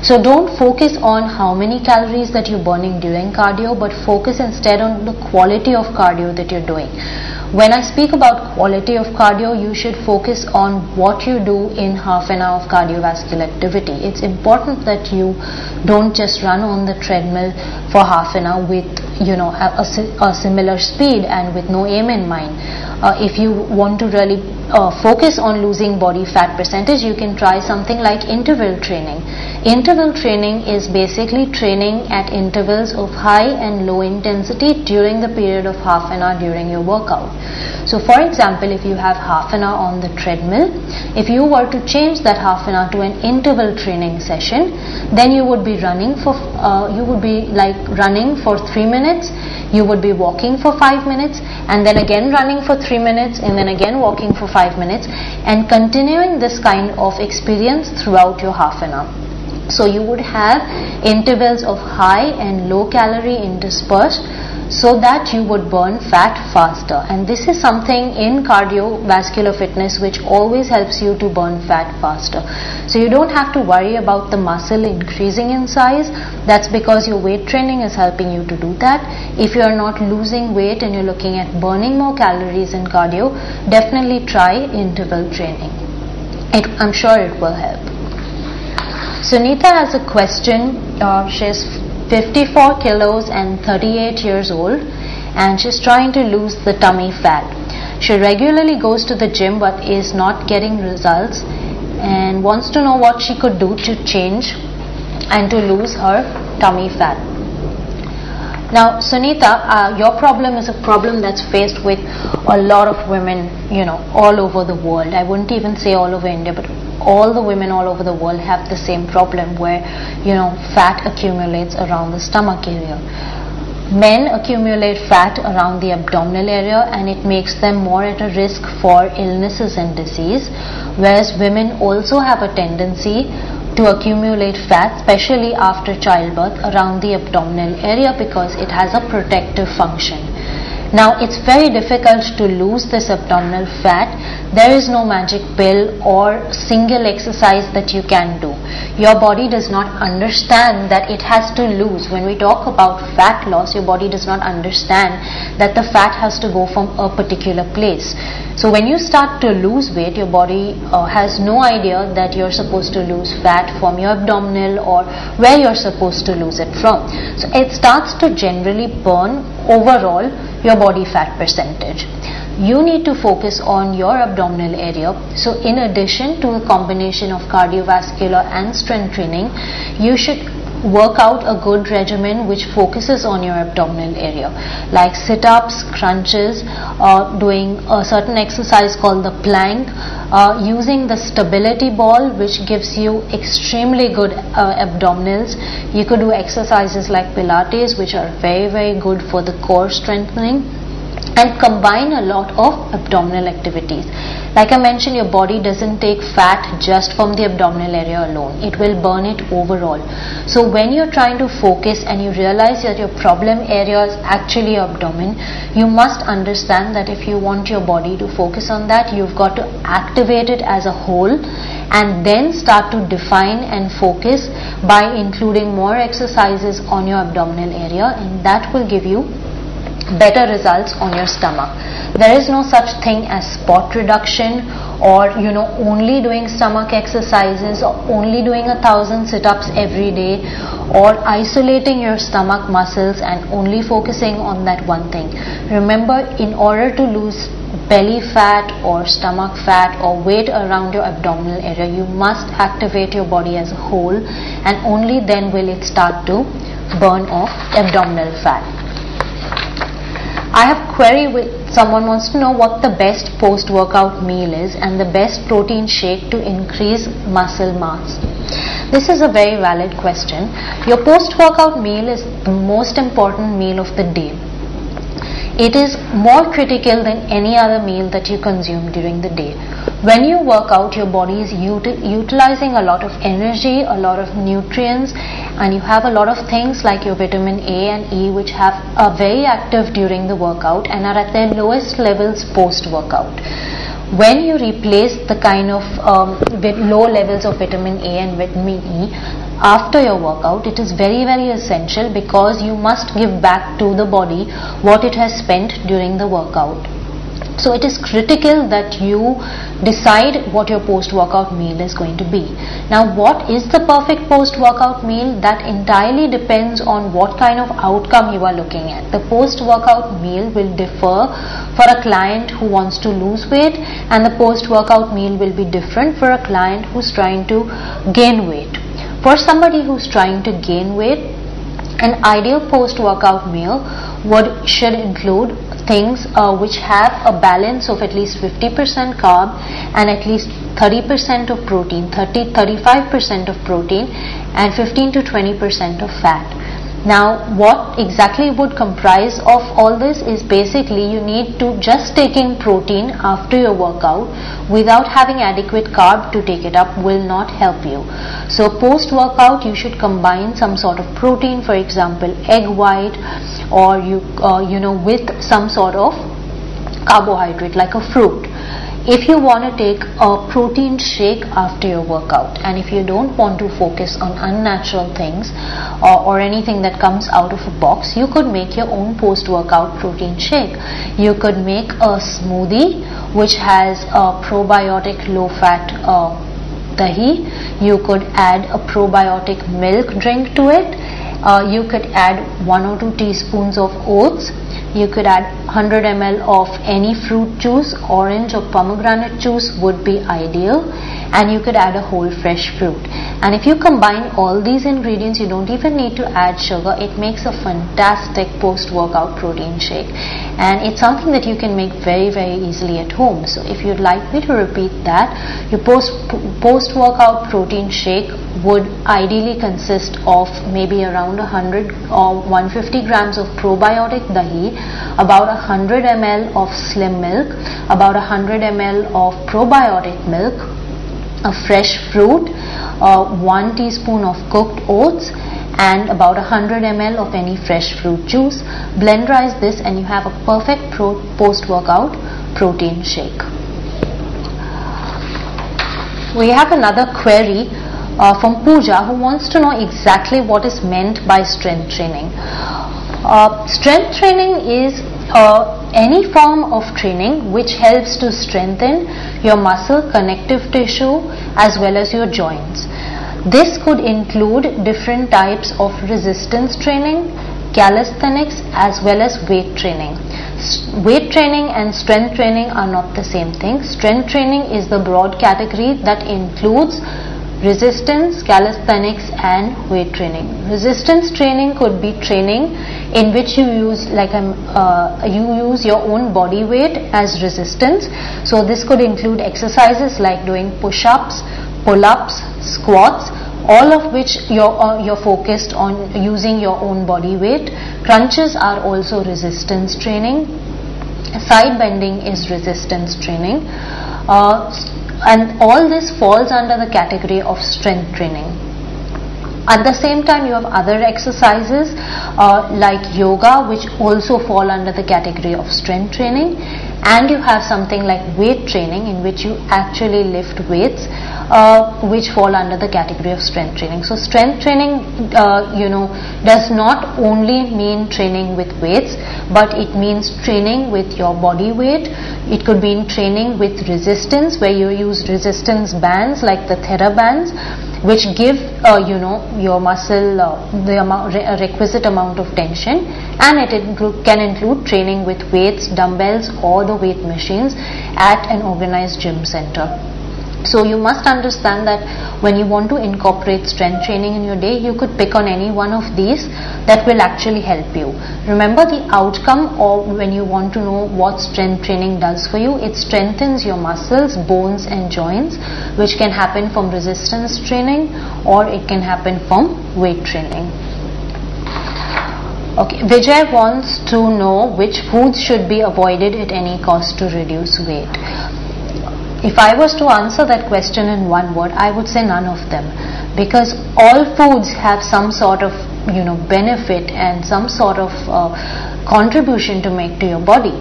S1: So don't focus on how many calories that you're burning during cardio, but focus instead on the quality of cardio that you're doing. When I speak about quality of cardio, you should focus on what you do in half an hour of cardiovascular activity. It's important that you don't just run on the treadmill for half an hour with a similar speed and with no aim in mind. If you want to really focus on losing body fat percentage, you can try something like interval training. Interval training is basically training at intervals of high and low intensity during the period of half an hour during your workout. So for example, if you have half an hour on the treadmill, if you were to change that half an hour to an interval training session, then you would be running for 3 minutes, You would be walking for 5 minutes and then again running for 3 minutes and then again walking for 5 minutes, and continuing this kind of experience throughout your half an hour. So you would have intervals of high and low calorie interspersed, so that you would burn fat faster. And this is something in cardiovascular fitness which always helps you to burn fat faster. So you don't have to worry about the muscle increasing in size. That's because your weight training is helping you to do that. If you are not losing weight and you're looking at burning more calories in cardio, definitely try interval training. I'm sure it will help. Sunita has a question. She's 54 kilos and 38 years old, and she's trying to lose the tummy fat. She regularly goes to the gym but is not getting results, and wants to know what she could do to change and to lose her tummy fat. Now Sunita, your problem is a problem that's faced with a lot of women, all over the world. I wouldn't even say all over India, but all the women all over the world have the same problem where, fat accumulates around the stomach area. Men accumulate fat around the abdominal area, and it makes them more at a risk for illnesses and disease, whereas women also have a tendency to accumulate fat, especially after childbirth, around the abdominal area because it has a protective function. Now it's very difficult to lose this abdominal fat. There is no magic pill or single exercise that you can do. Your body does not understand that it has to lose. When we talk about fat loss, your body does not understand that the fat has to go from a particular place. So when you start to lose weight, your body has no idea that you're supposed to lose fat from your abdominal or where you're supposed to lose it from. So it starts to generally burn overall your body fat percentage. You need to focus on your abdominal area. So in addition to a combination of cardiovascular and strength training, you should work out a good regimen which focuses on your abdominal area, like sit-ups, crunches, doing a certain exercise called the plank, using the stability ball, which gives you extremely good abdominals. You could do exercises like Pilates, which are very, very good for the core strengthening, and combine a lot of abdominal activities. Like I mentioned, your body doesn't take fat just from the abdominal area alone. It will burn it overall. So when you're trying to focus and you realize that your problem area is actually your abdomen, you must understand that if you want your body to focus on that, you've got to activate it as a whole and then start to define and focus by including more exercises on your abdominal area, and that will give you better results on your stomach. There is no such thing as spot reduction or only doing stomach exercises or only doing 1,000 sit-ups every day or isolating your stomach muscles and only focusing on that one thing. Remember, in order to lose belly fat or stomach fat or weight around your abdominal area, you must activate your body as a whole, and only then will it start to burn off abdominal fat. I have query with someone wants to know what the best post-workout meal is and the best protein shake to increase muscle mass. This is a very valid question. Your post-workout meal is the most important meal of the day. It is more critical than any other meal that you consume during the day. When you work out, your body is utilizing a lot of energy, a lot of nutrients, and you have a lot of things like your vitamin A and E which are very active during the workout and are at their lowest levels post-workout. When you replace the kind of low levels of vitamin A and vitamin E after your workout, it is very, very essential because you must give back to the body what it has spent during the workout. So it is critical that you decide what your post-workout meal is going to be. Now, what is the perfect post-workout meal? That entirely depends on what kind of outcome you are looking at. The post-workout meal will differ for a client who wants to lose weight, and the post-workout meal will be different for a client who's trying to gain weight. For somebody who's trying to gain weight, an ideal post-workout meal should include things which have a balance of at least 50% carb and at least 30% of protein, 35% of protein and 15 to 20% of fat. Now what exactly would comprise of all this is basically you need to just taking protein after your workout without having adequate carb to take it up will not help you. So post workout you should combine some sort of protein, for example egg white, or with some sort of carbohydrate like a fruit. If you want to take a protein shake after your workout, and if you don't want to focus on unnatural things or anything that comes out of a box, you could make your own post-workout protein shake. You could make a smoothie which has a probiotic low-fat dahi. You could add a probiotic milk drink to it. You could add 1 or 2 teaspoons of oats. You could add 100 ml of any fruit juice, orange or pomegranate juice would be ideal, and you could add a whole fresh fruit. And if you combine all these ingredients, you don't even need to add sugar. It makes a fantastic post-workout protein shake, and it's something that you can make very, very easily at home. So if you'd like me to repeat that, your post-workout protein shake would ideally consist of maybe around 100 or 150 grams of probiotic dahi, about 100 ml of slim milk, about 100 ml of probiotic milk, a fresh fruit, 1 teaspoon of cooked oats, and about 100 ml of any fresh fruit juice. Blenderize this and you have a perfect post-workout protein shake. We have another query from Pooja, who wants to know exactly what is meant by strength training. Strength training is any form of training which helps to strengthen your muscle connective tissue as well as your joints. This could include different types of resistance training, calisthenics as well as weight training. Weight training and strength training are not the same thing. Strength training is the broad category that includes resistance, calisthenics and weight training. Resistance training could be training in which you use your own body weight as resistance. So this could include exercises like doing push-ups, pull-ups, squats, all of which you're focused on using your own body weight. Crunches are also resistance training. Side bending is resistance training. And all this falls under the category of strength training. At the same time, you have other exercises like yoga, which also fall under the category of strength training, and you have something like weight training, in which you actually lift weights, which fall under the category of strength training. So strength training does not only mean training with weights, but it means training with your body weight. It could mean training with resistance, where you use resistance bands like the TheraBands, which give your muscle the requisite amount of tension, and it can include training with weights, dumbbells or the weight machines at an organized gym center. So you must understand that when you want to incorporate strength training in your day, you could pick on any one of these that will actually help you. Remember, the outcome, or when you want to know what strength training does for you, it strengthens your muscles, bones and joints, which can happen from resistance training or it can happen from weight training. Okay, Vijay wants to know which foods should be avoided at any cost to reduce weight. If I was to answer that question in one word, I would say none of them, because all foods have some sort of benefit and some sort of contribution to make to your body.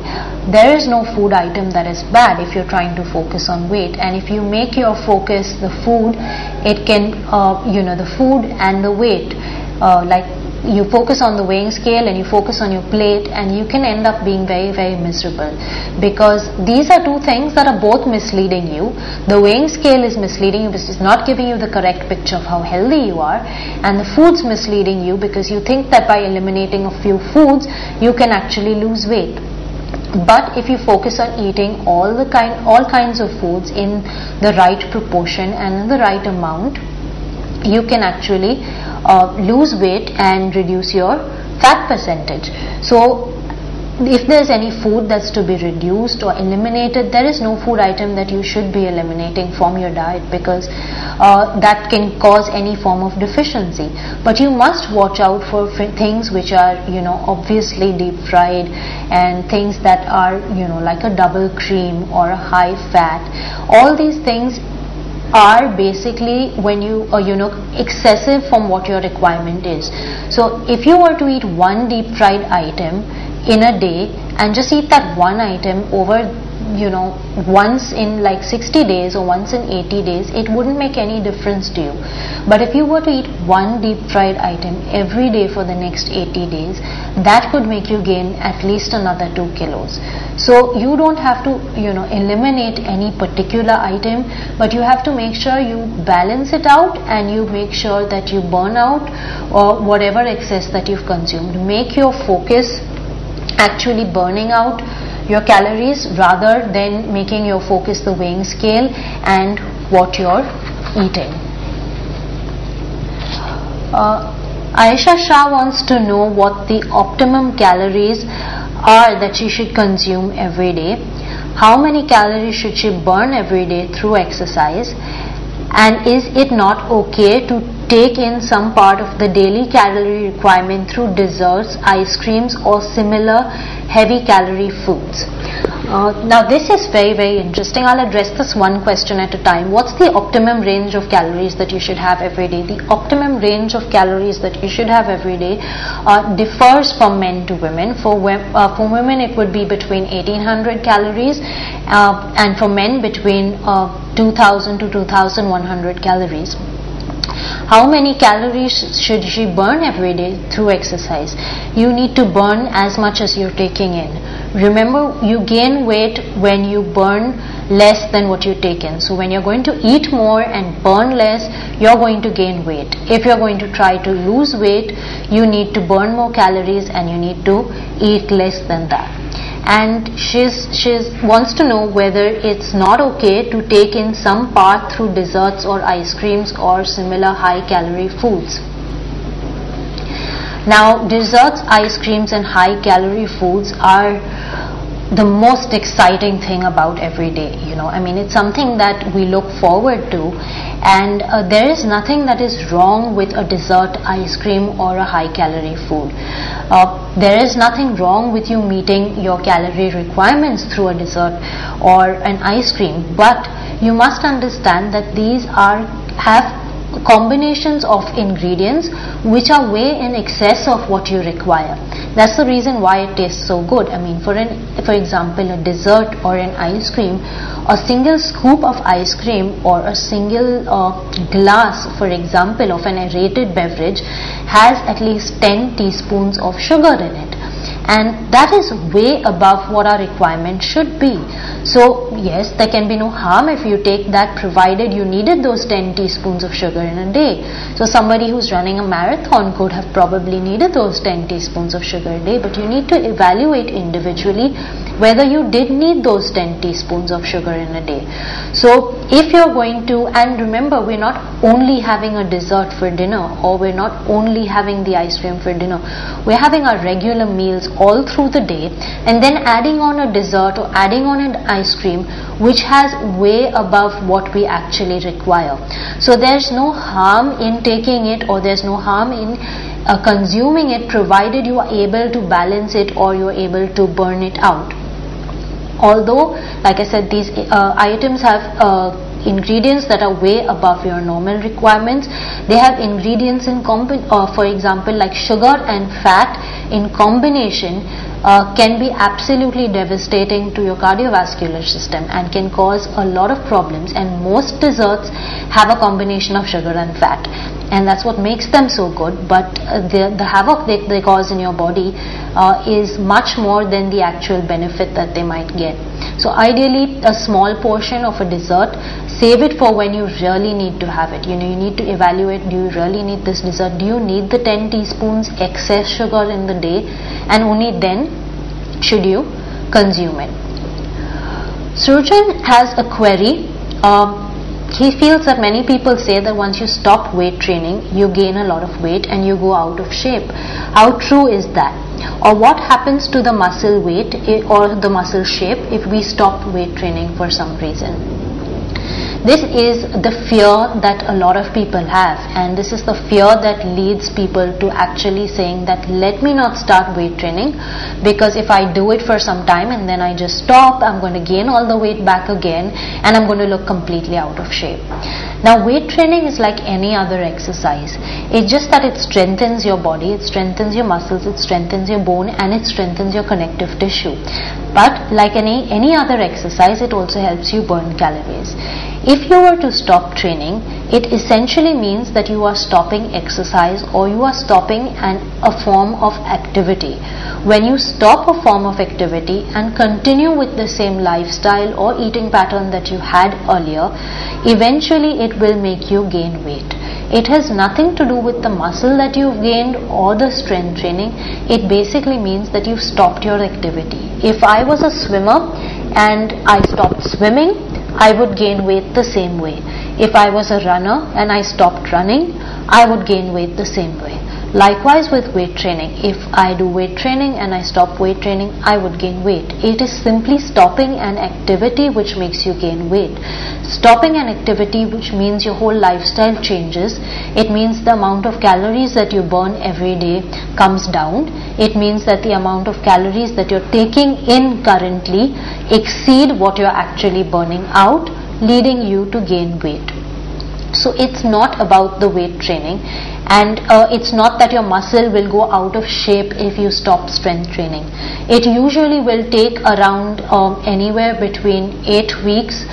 S1: There is no food item that is bad if you're trying to focus on weight, and if you make your focus the food, it can the food and the weight, like you focus on the weighing scale and you focus on your plate, and you can end up being very, very miserable, because these are two things that are both misleading you. The weighing scale is misleading you because it's not giving you the correct picture of how healthy you are, and the food's misleading you because you think that by eliminating a few foods you can actually lose weight. But if you focus on eating all kinds of foods in the right proportion and in the right amount, you can actually lose weight and reduce your fat percentage. So if there's any food that's to be reduced or eliminated, there is no food item that you should be eliminating from your diet, because that can cause any form of deficiency. But you must watch out for things which are, obviously deep fried, and things that are, like a double cream or a high fat. All these things are basically when you excessive from what your requirement is. So if you were to eat one deep fried item in a day and just eat that one item over once in like 60 days or once in 80 days, it wouldn't make any difference to you. But if you were to eat one deep fried item every day for the next 80 days, that could make you gain at least another 2 kilos. So you don't have to eliminate any particular item, but you have to make sure you balance it out, and you make sure that you burn out or whatever excess that you've consumed. Make your focus actually burning out your calories rather than making your focus the weighing scale and what you're eating. Aisha Shah wants to know what the optimum calories are that she should consume every day. How many calories should she burn every day through exercise? And is it not okay to take in some part of the daily calorie requirement through desserts, ice creams or similar heavy calorie foods? Now this is very, very interesting. I'll address this one question at a time. What's the optimum range of calories that you should have every day? The optimum range of calories that you should have every day differs from men to women. For women it would be between 1800 calories and for men between 2000 to 2100 calories. How many calories should she burn every day through exercise? You need to burn as much as you're taking in. Remember, you gain weight when you burn less than what you take in. So when you're going to eat more and burn less, you're going to gain weight. If you're going to try to lose weight, you need to burn more calories and you need to eat less than that. And she wants to know whether it's not okay to take in some part through desserts or ice creams or similar high calorie foods. Now desserts, ice creams and high calorie foods are the most exciting thing about every day. It's something that we look forward to, and there is nothing that is wrong with a dessert, ice cream or a high calorie food. There is nothing wrong with you meeting your calorie requirements through a dessert or an ice cream, but you must understand that these have combinations of ingredients which are way in excess of what you require. That's the reason why it tastes so good. For example, a dessert or an ice cream, a single scoop of ice cream or a single glass, for example, of an aerated beverage has at least 10 teaspoons of sugar in it. And that is way above what our requirement should be. So yes, there can be no harm if you take that, provided you needed those 10 teaspoons of sugar in a day. So somebody who's running a marathon could have probably needed those 10 teaspoons of sugar a day, but you need to evaluate individually whether you did need those 10 teaspoons of sugar in a day. So if you're going to, and remember, we're not only having a dessert for dinner, or we're not only having the ice cream for dinner, we're having our regular meals all through the day, and then adding on a dessert or adding on an ice cream which has way above what we actually require. So there's no harm in taking it, or there's no harm in consuming it, provided you are able to balance it or you're able to burn it out. Although, like I said, these items have ingredients that are way above your normal requirements. They have ingredients in for example, like sugar and fat in combination can be absolutely devastating to your cardiovascular system and can cause a lot of problems. And most desserts have a combination of sugar and fat, and that's what makes them so good. But the havoc they cause in your body is much more than the actual benefit that they might get. So ideally, a small portion of a dessert, save it for when you really need to have it. You need to evaluate, do you really need this dessert? Do you need the 10 teaspoons excess sugar in the day? And only then should you consume it. Surjan has a query. He feels that many people say that once you stop weight training, you gain a lot of weight and you go out of shape. How true is that? Or what happens to the muscle weight or the muscle shape if we stop weight training for some reason? This is the fear that a lot of people have, and this is the fear that leads people to actually saying that let me not start weight training, because if I do it for some time and then I just stop, I'm going to gain all the weight back again and I'm going to look completely out of shape. Now, weight training is like any other exercise. It's just that it strengthens your body, it strengthens your muscles, it strengthens your bone, and it strengthens your connective tissue. But like any other exercise, it also helps you burn calories. If you were to stop training, it essentially means that you are stopping exercise or you are stopping a form of activity. When you stop a form of activity and continue with the same lifestyle or eating pattern that you had earlier, eventually it will make you gain weight. It has nothing to do with the muscle that you've gained or the strength training. It basically means that you've stopped your activity. If I was a swimmer and I stopped swimming, I would gain weight the same way. If I was a runner and I stopped running, I would gain weight the same way. Likewise with weight training. If I do weight training and I stop weight training, I would gain weight. It is simply stopping an activity which makes you gain weight. Stopping an activity which means your whole lifestyle changes. It means the amount of calories that you burn every day comes down. It means that the amount of calories that you're taking in currently exceed what you're actually burning out, leading you to gain weight. So it's not about the weight training, and it's not that your muscle will go out of shape if you stop strength training. It usually will take around anywhere between 8 weeks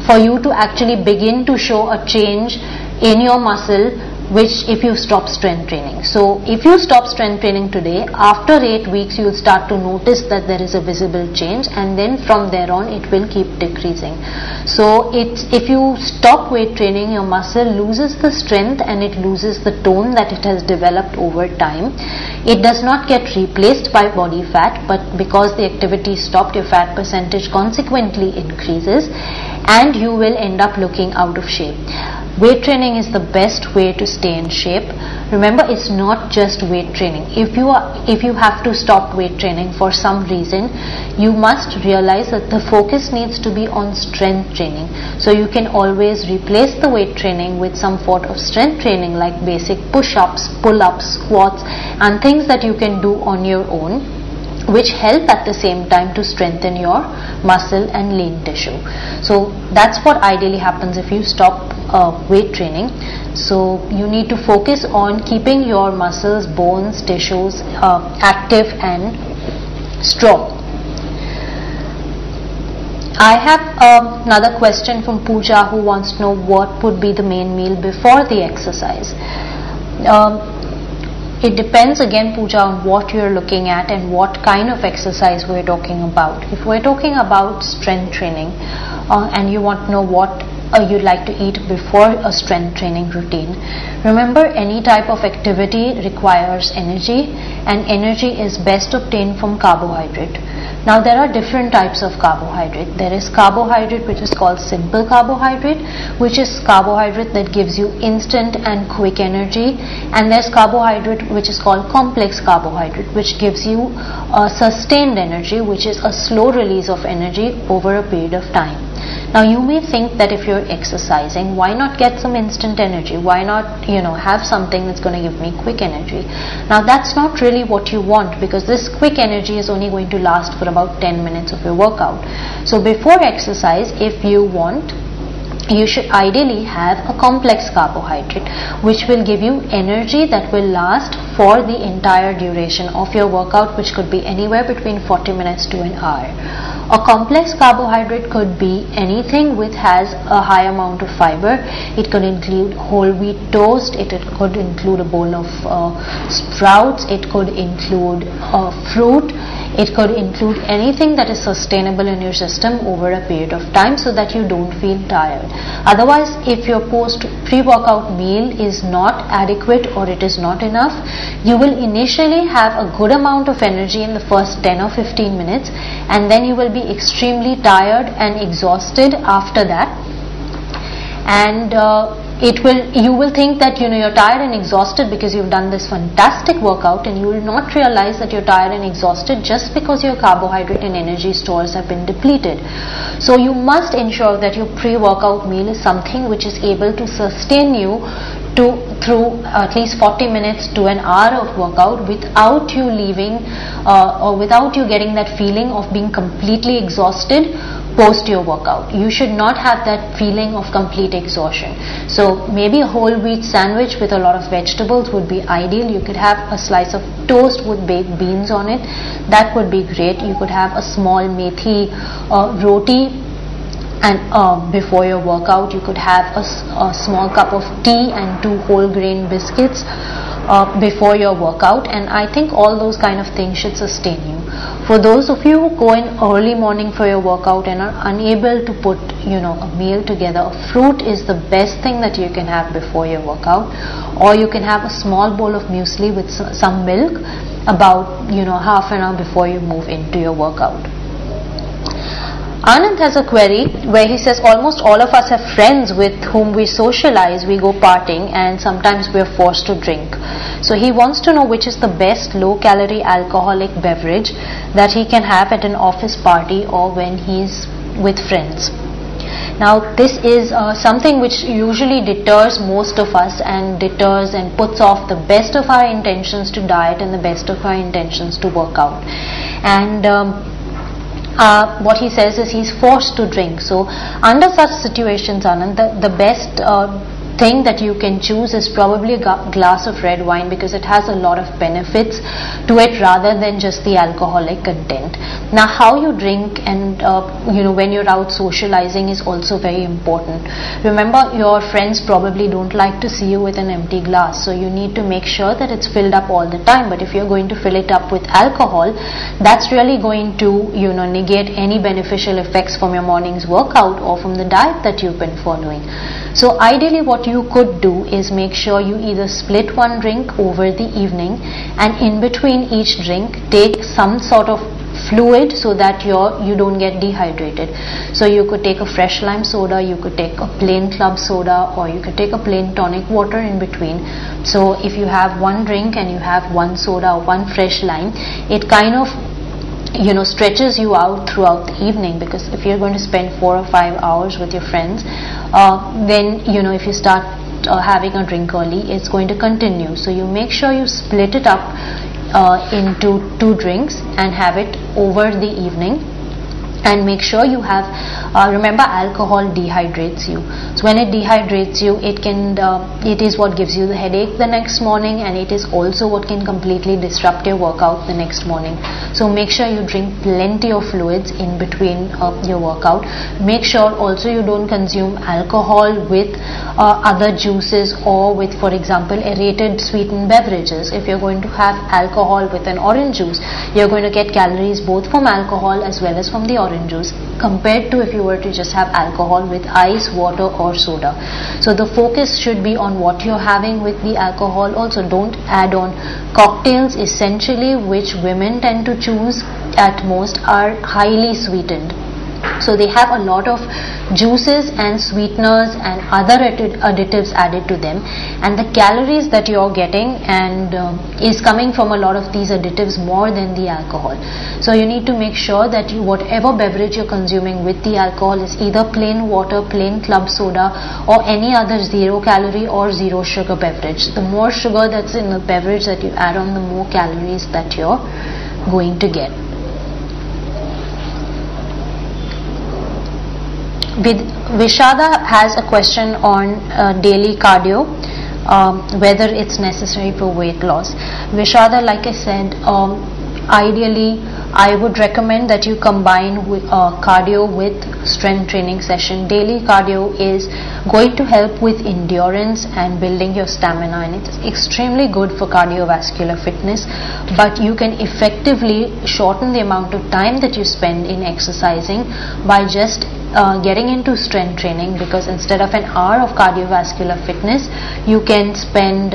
S1: for you to actually begin to show a change in your muscle, which if you stop strength training. So if you stop strength training today, after 8 weeks you will start to notice that there is a visible change, and then from there on it will keep decreasing. So if you stop weight training, your muscle loses the strength and it loses the tone that it has developed over time. It does not get replaced by body fat, but because the activity stopped, your fat percentage consequently increases and you will end up looking out of shape. Weight training is the best way to stay in shape. Remember, it's not just weight training. If you have to stop weight training for some reason, you must realize that the focus needs to be on strength training. So you can always replace the weight training with some sort of strength training like basic push-ups, pull-ups, squats, and things that you can do on your own, which help at the same time to strengthen your muscle and lean tissue. So that's what ideally happens if you stop weight training. So you need to focus on keeping your muscles, bones, tissues active and strong. I have another question from Pooja, who wants to know what would be the main meal before the exercise. It depends again, Pooja, on what you're looking at and what kind of exercise we're talking about. If we're talking about strength training and you want to know what you'd like to eat before a strength training routine, remember, any type of activity requires energy, and energy is best obtained from carbohydrate. Now there are different types of carbohydrate. There is carbohydrate which is called simple carbohydrate, which is carbohydrate that gives you instant and quick energy, and there's carbohydrate which is called complex carbohydrate, which gives you sustained energy, which is a slow release of energy over a period of time. Now you may think that if you're exercising, why not get some instant energy? Why not, have something that's going to give me quick energy? Now that's not really what you want, because this quick energy is only going to last for about 10 minutes of your workout. So before exercise, if you want, you should ideally have a complex carbohydrate which will give you energy that will last for the entire duration of your workout, which could be anywhere between 40 minutes to an hour. A complex carbohydrate could be anything which has a high amount of fiber. It could include whole wheat toast, it could include a bowl of sprouts, it could include fruit, it could include anything that is sustainable in your system over a period of time so that you don't feel tired. Otherwise, if your pre-workout meal is not adequate or it is not enough, you will initially have a good amount of energy in the first 10 or 15 minutes, and then you will be extremely tired and exhausted after that. and you will think that you're tired and exhausted because you've done this fantastic workout, and you will not realize that you're tired and exhausted just because your carbohydrate and energy stores have been depleted. So you must ensure that your pre-workout meal is something which is able to sustain you through at least 40 minutes to an hour of workout without you leaving or without you getting that feeling of being completely exhausted post your workout. You should not have that feeling of complete exhaustion. So maybe a whole wheat sandwich with a lot of vegetables would be ideal. You could have a slice of toast with baked beans on it. That would be great. You could have a small methi roti, and before your workout you could have a small cup of tea and 2 whole grain biscuits before your workout, and I think all those kind of things should sustain you. For those of you who go in early morning for your workout and are unable to put a meal together, a fruit is the best thing that you can have before your workout, or you can have a small bowl of muesli with some milk about half an hour before you move into your workout. Anand has a query where he says almost all of us have friends with whom we socialize, we go partying, and sometimes we are forced to drink. So he wants to know which is the best low-calorie alcoholic beverage that he can have at an office party or when he's with friends. Now this is something which usually deters most of us and deters and puts off the best of our intentions to diet and the best of our intentions to work out. And what he says is he's forced to drink. So under such situations, Anand, the best thing that you can choose is probably a glass of red wine, because it has a lot of benefits to it rather than just the alcoholic content. Now how you drink and when you're out socializing is also very important. Remember, your friends probably don't like to see you with an empty glass, so you need to make sure that it's filled up all the time. But if you're going to fill it up with alcohol, that's really going to negate any beneficial effects from your morning's workout or from the diet that you've been following. So ideally what you could do is make sure you either split one drink over the evening, and in between each drink take some sort of fluid so that you don't get dehydrated. So you could take a fresh lime soda, you could take a plain club soda, or you could take a plain tonic water in between. So if you have one drink and you have one soda or one fresh lime, it kind of stretches you out throughout the evening, because if you're going to spend 4 or 5 hours with your friends, then if you start having a drink early, it's going to continue. So you make sure you split it up into 2 drinks and have it over the evening. And make sure you have, remember, alcohol dehydrates you. So when it dehydrates you, it is what gives you the headache the next morning, and it is also what can completely disrupt your workout the next morning. So make sure you drink plenty of fluids in between your workout. Make sure also you don't consume alcohol with other juices or with, for example, aerated sweetened beverages. If you're going to have alcohol with an orange juice, you're going to get calories both from alcohol as well as from the orange juice, compared to if you were to just have alcohol with ice, water or soda. So the focus should be on what you're having with the alcohol. Also, don't add on cocktails, essentially, which women tend to choose at most, are highly sweetened. So they have a lot of juices and sweeteners and other additives added to them, and the calories that you're getting and is coming from a lot of these additives more than the alcohol. So you need to make sure that whatever beverage you're consuming with the alcohol is either plain water, plain club soda, or any other 0 calorie or 0 sugar beverage. The more sugar that's in the beverage that you add on, the more calories that you're going to get. Vishada has a question on daily cardio, whether it's necessary for weight loss. Vishada, like I said, ideally I would recommend that you combine cardio with strength training session. Daily cardio is going to help with endurance and building your stamina, and it's extremely good for cardiovascular fitness, but you can effectively shorten the amount of time that you spend in exercising by just getting into strength training, because instead of an hour of cardiovascular fitness, you can spend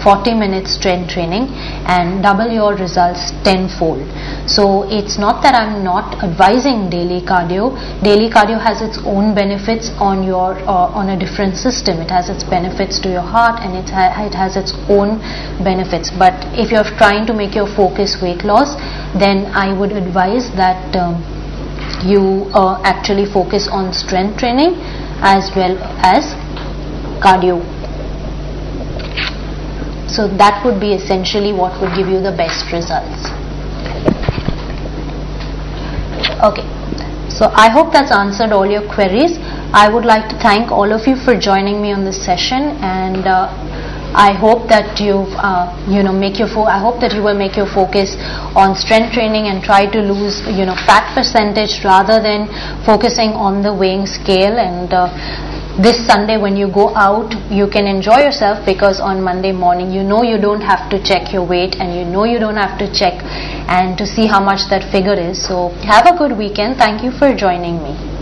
S1: 40 minutes strength training and double your results tenfold. So it's not that I'm not advising daily cardio. Daily cardio has its own benefits on your on a different system. It has its benefits to your heart, and it has its own benefits. But if you're trying to make your focus weight loss, then I would advise that you actually focus on strength training as well as cardio. So that would be essentially what would give you the best results. Okay, so I hope that's answered all your queries. I would like to thank all of you for joining me on this session, and I hope that you I hope that you will make your focus on strength training and try to lose fat percentage rather than focusing on the weighing scale. And this Sunday when you go out, you can enjoy yourself, because on Monday morning you don't have to check your weight, and you don't have to check and to see how much that figure is. So have a good weekend. Thank you for joining me.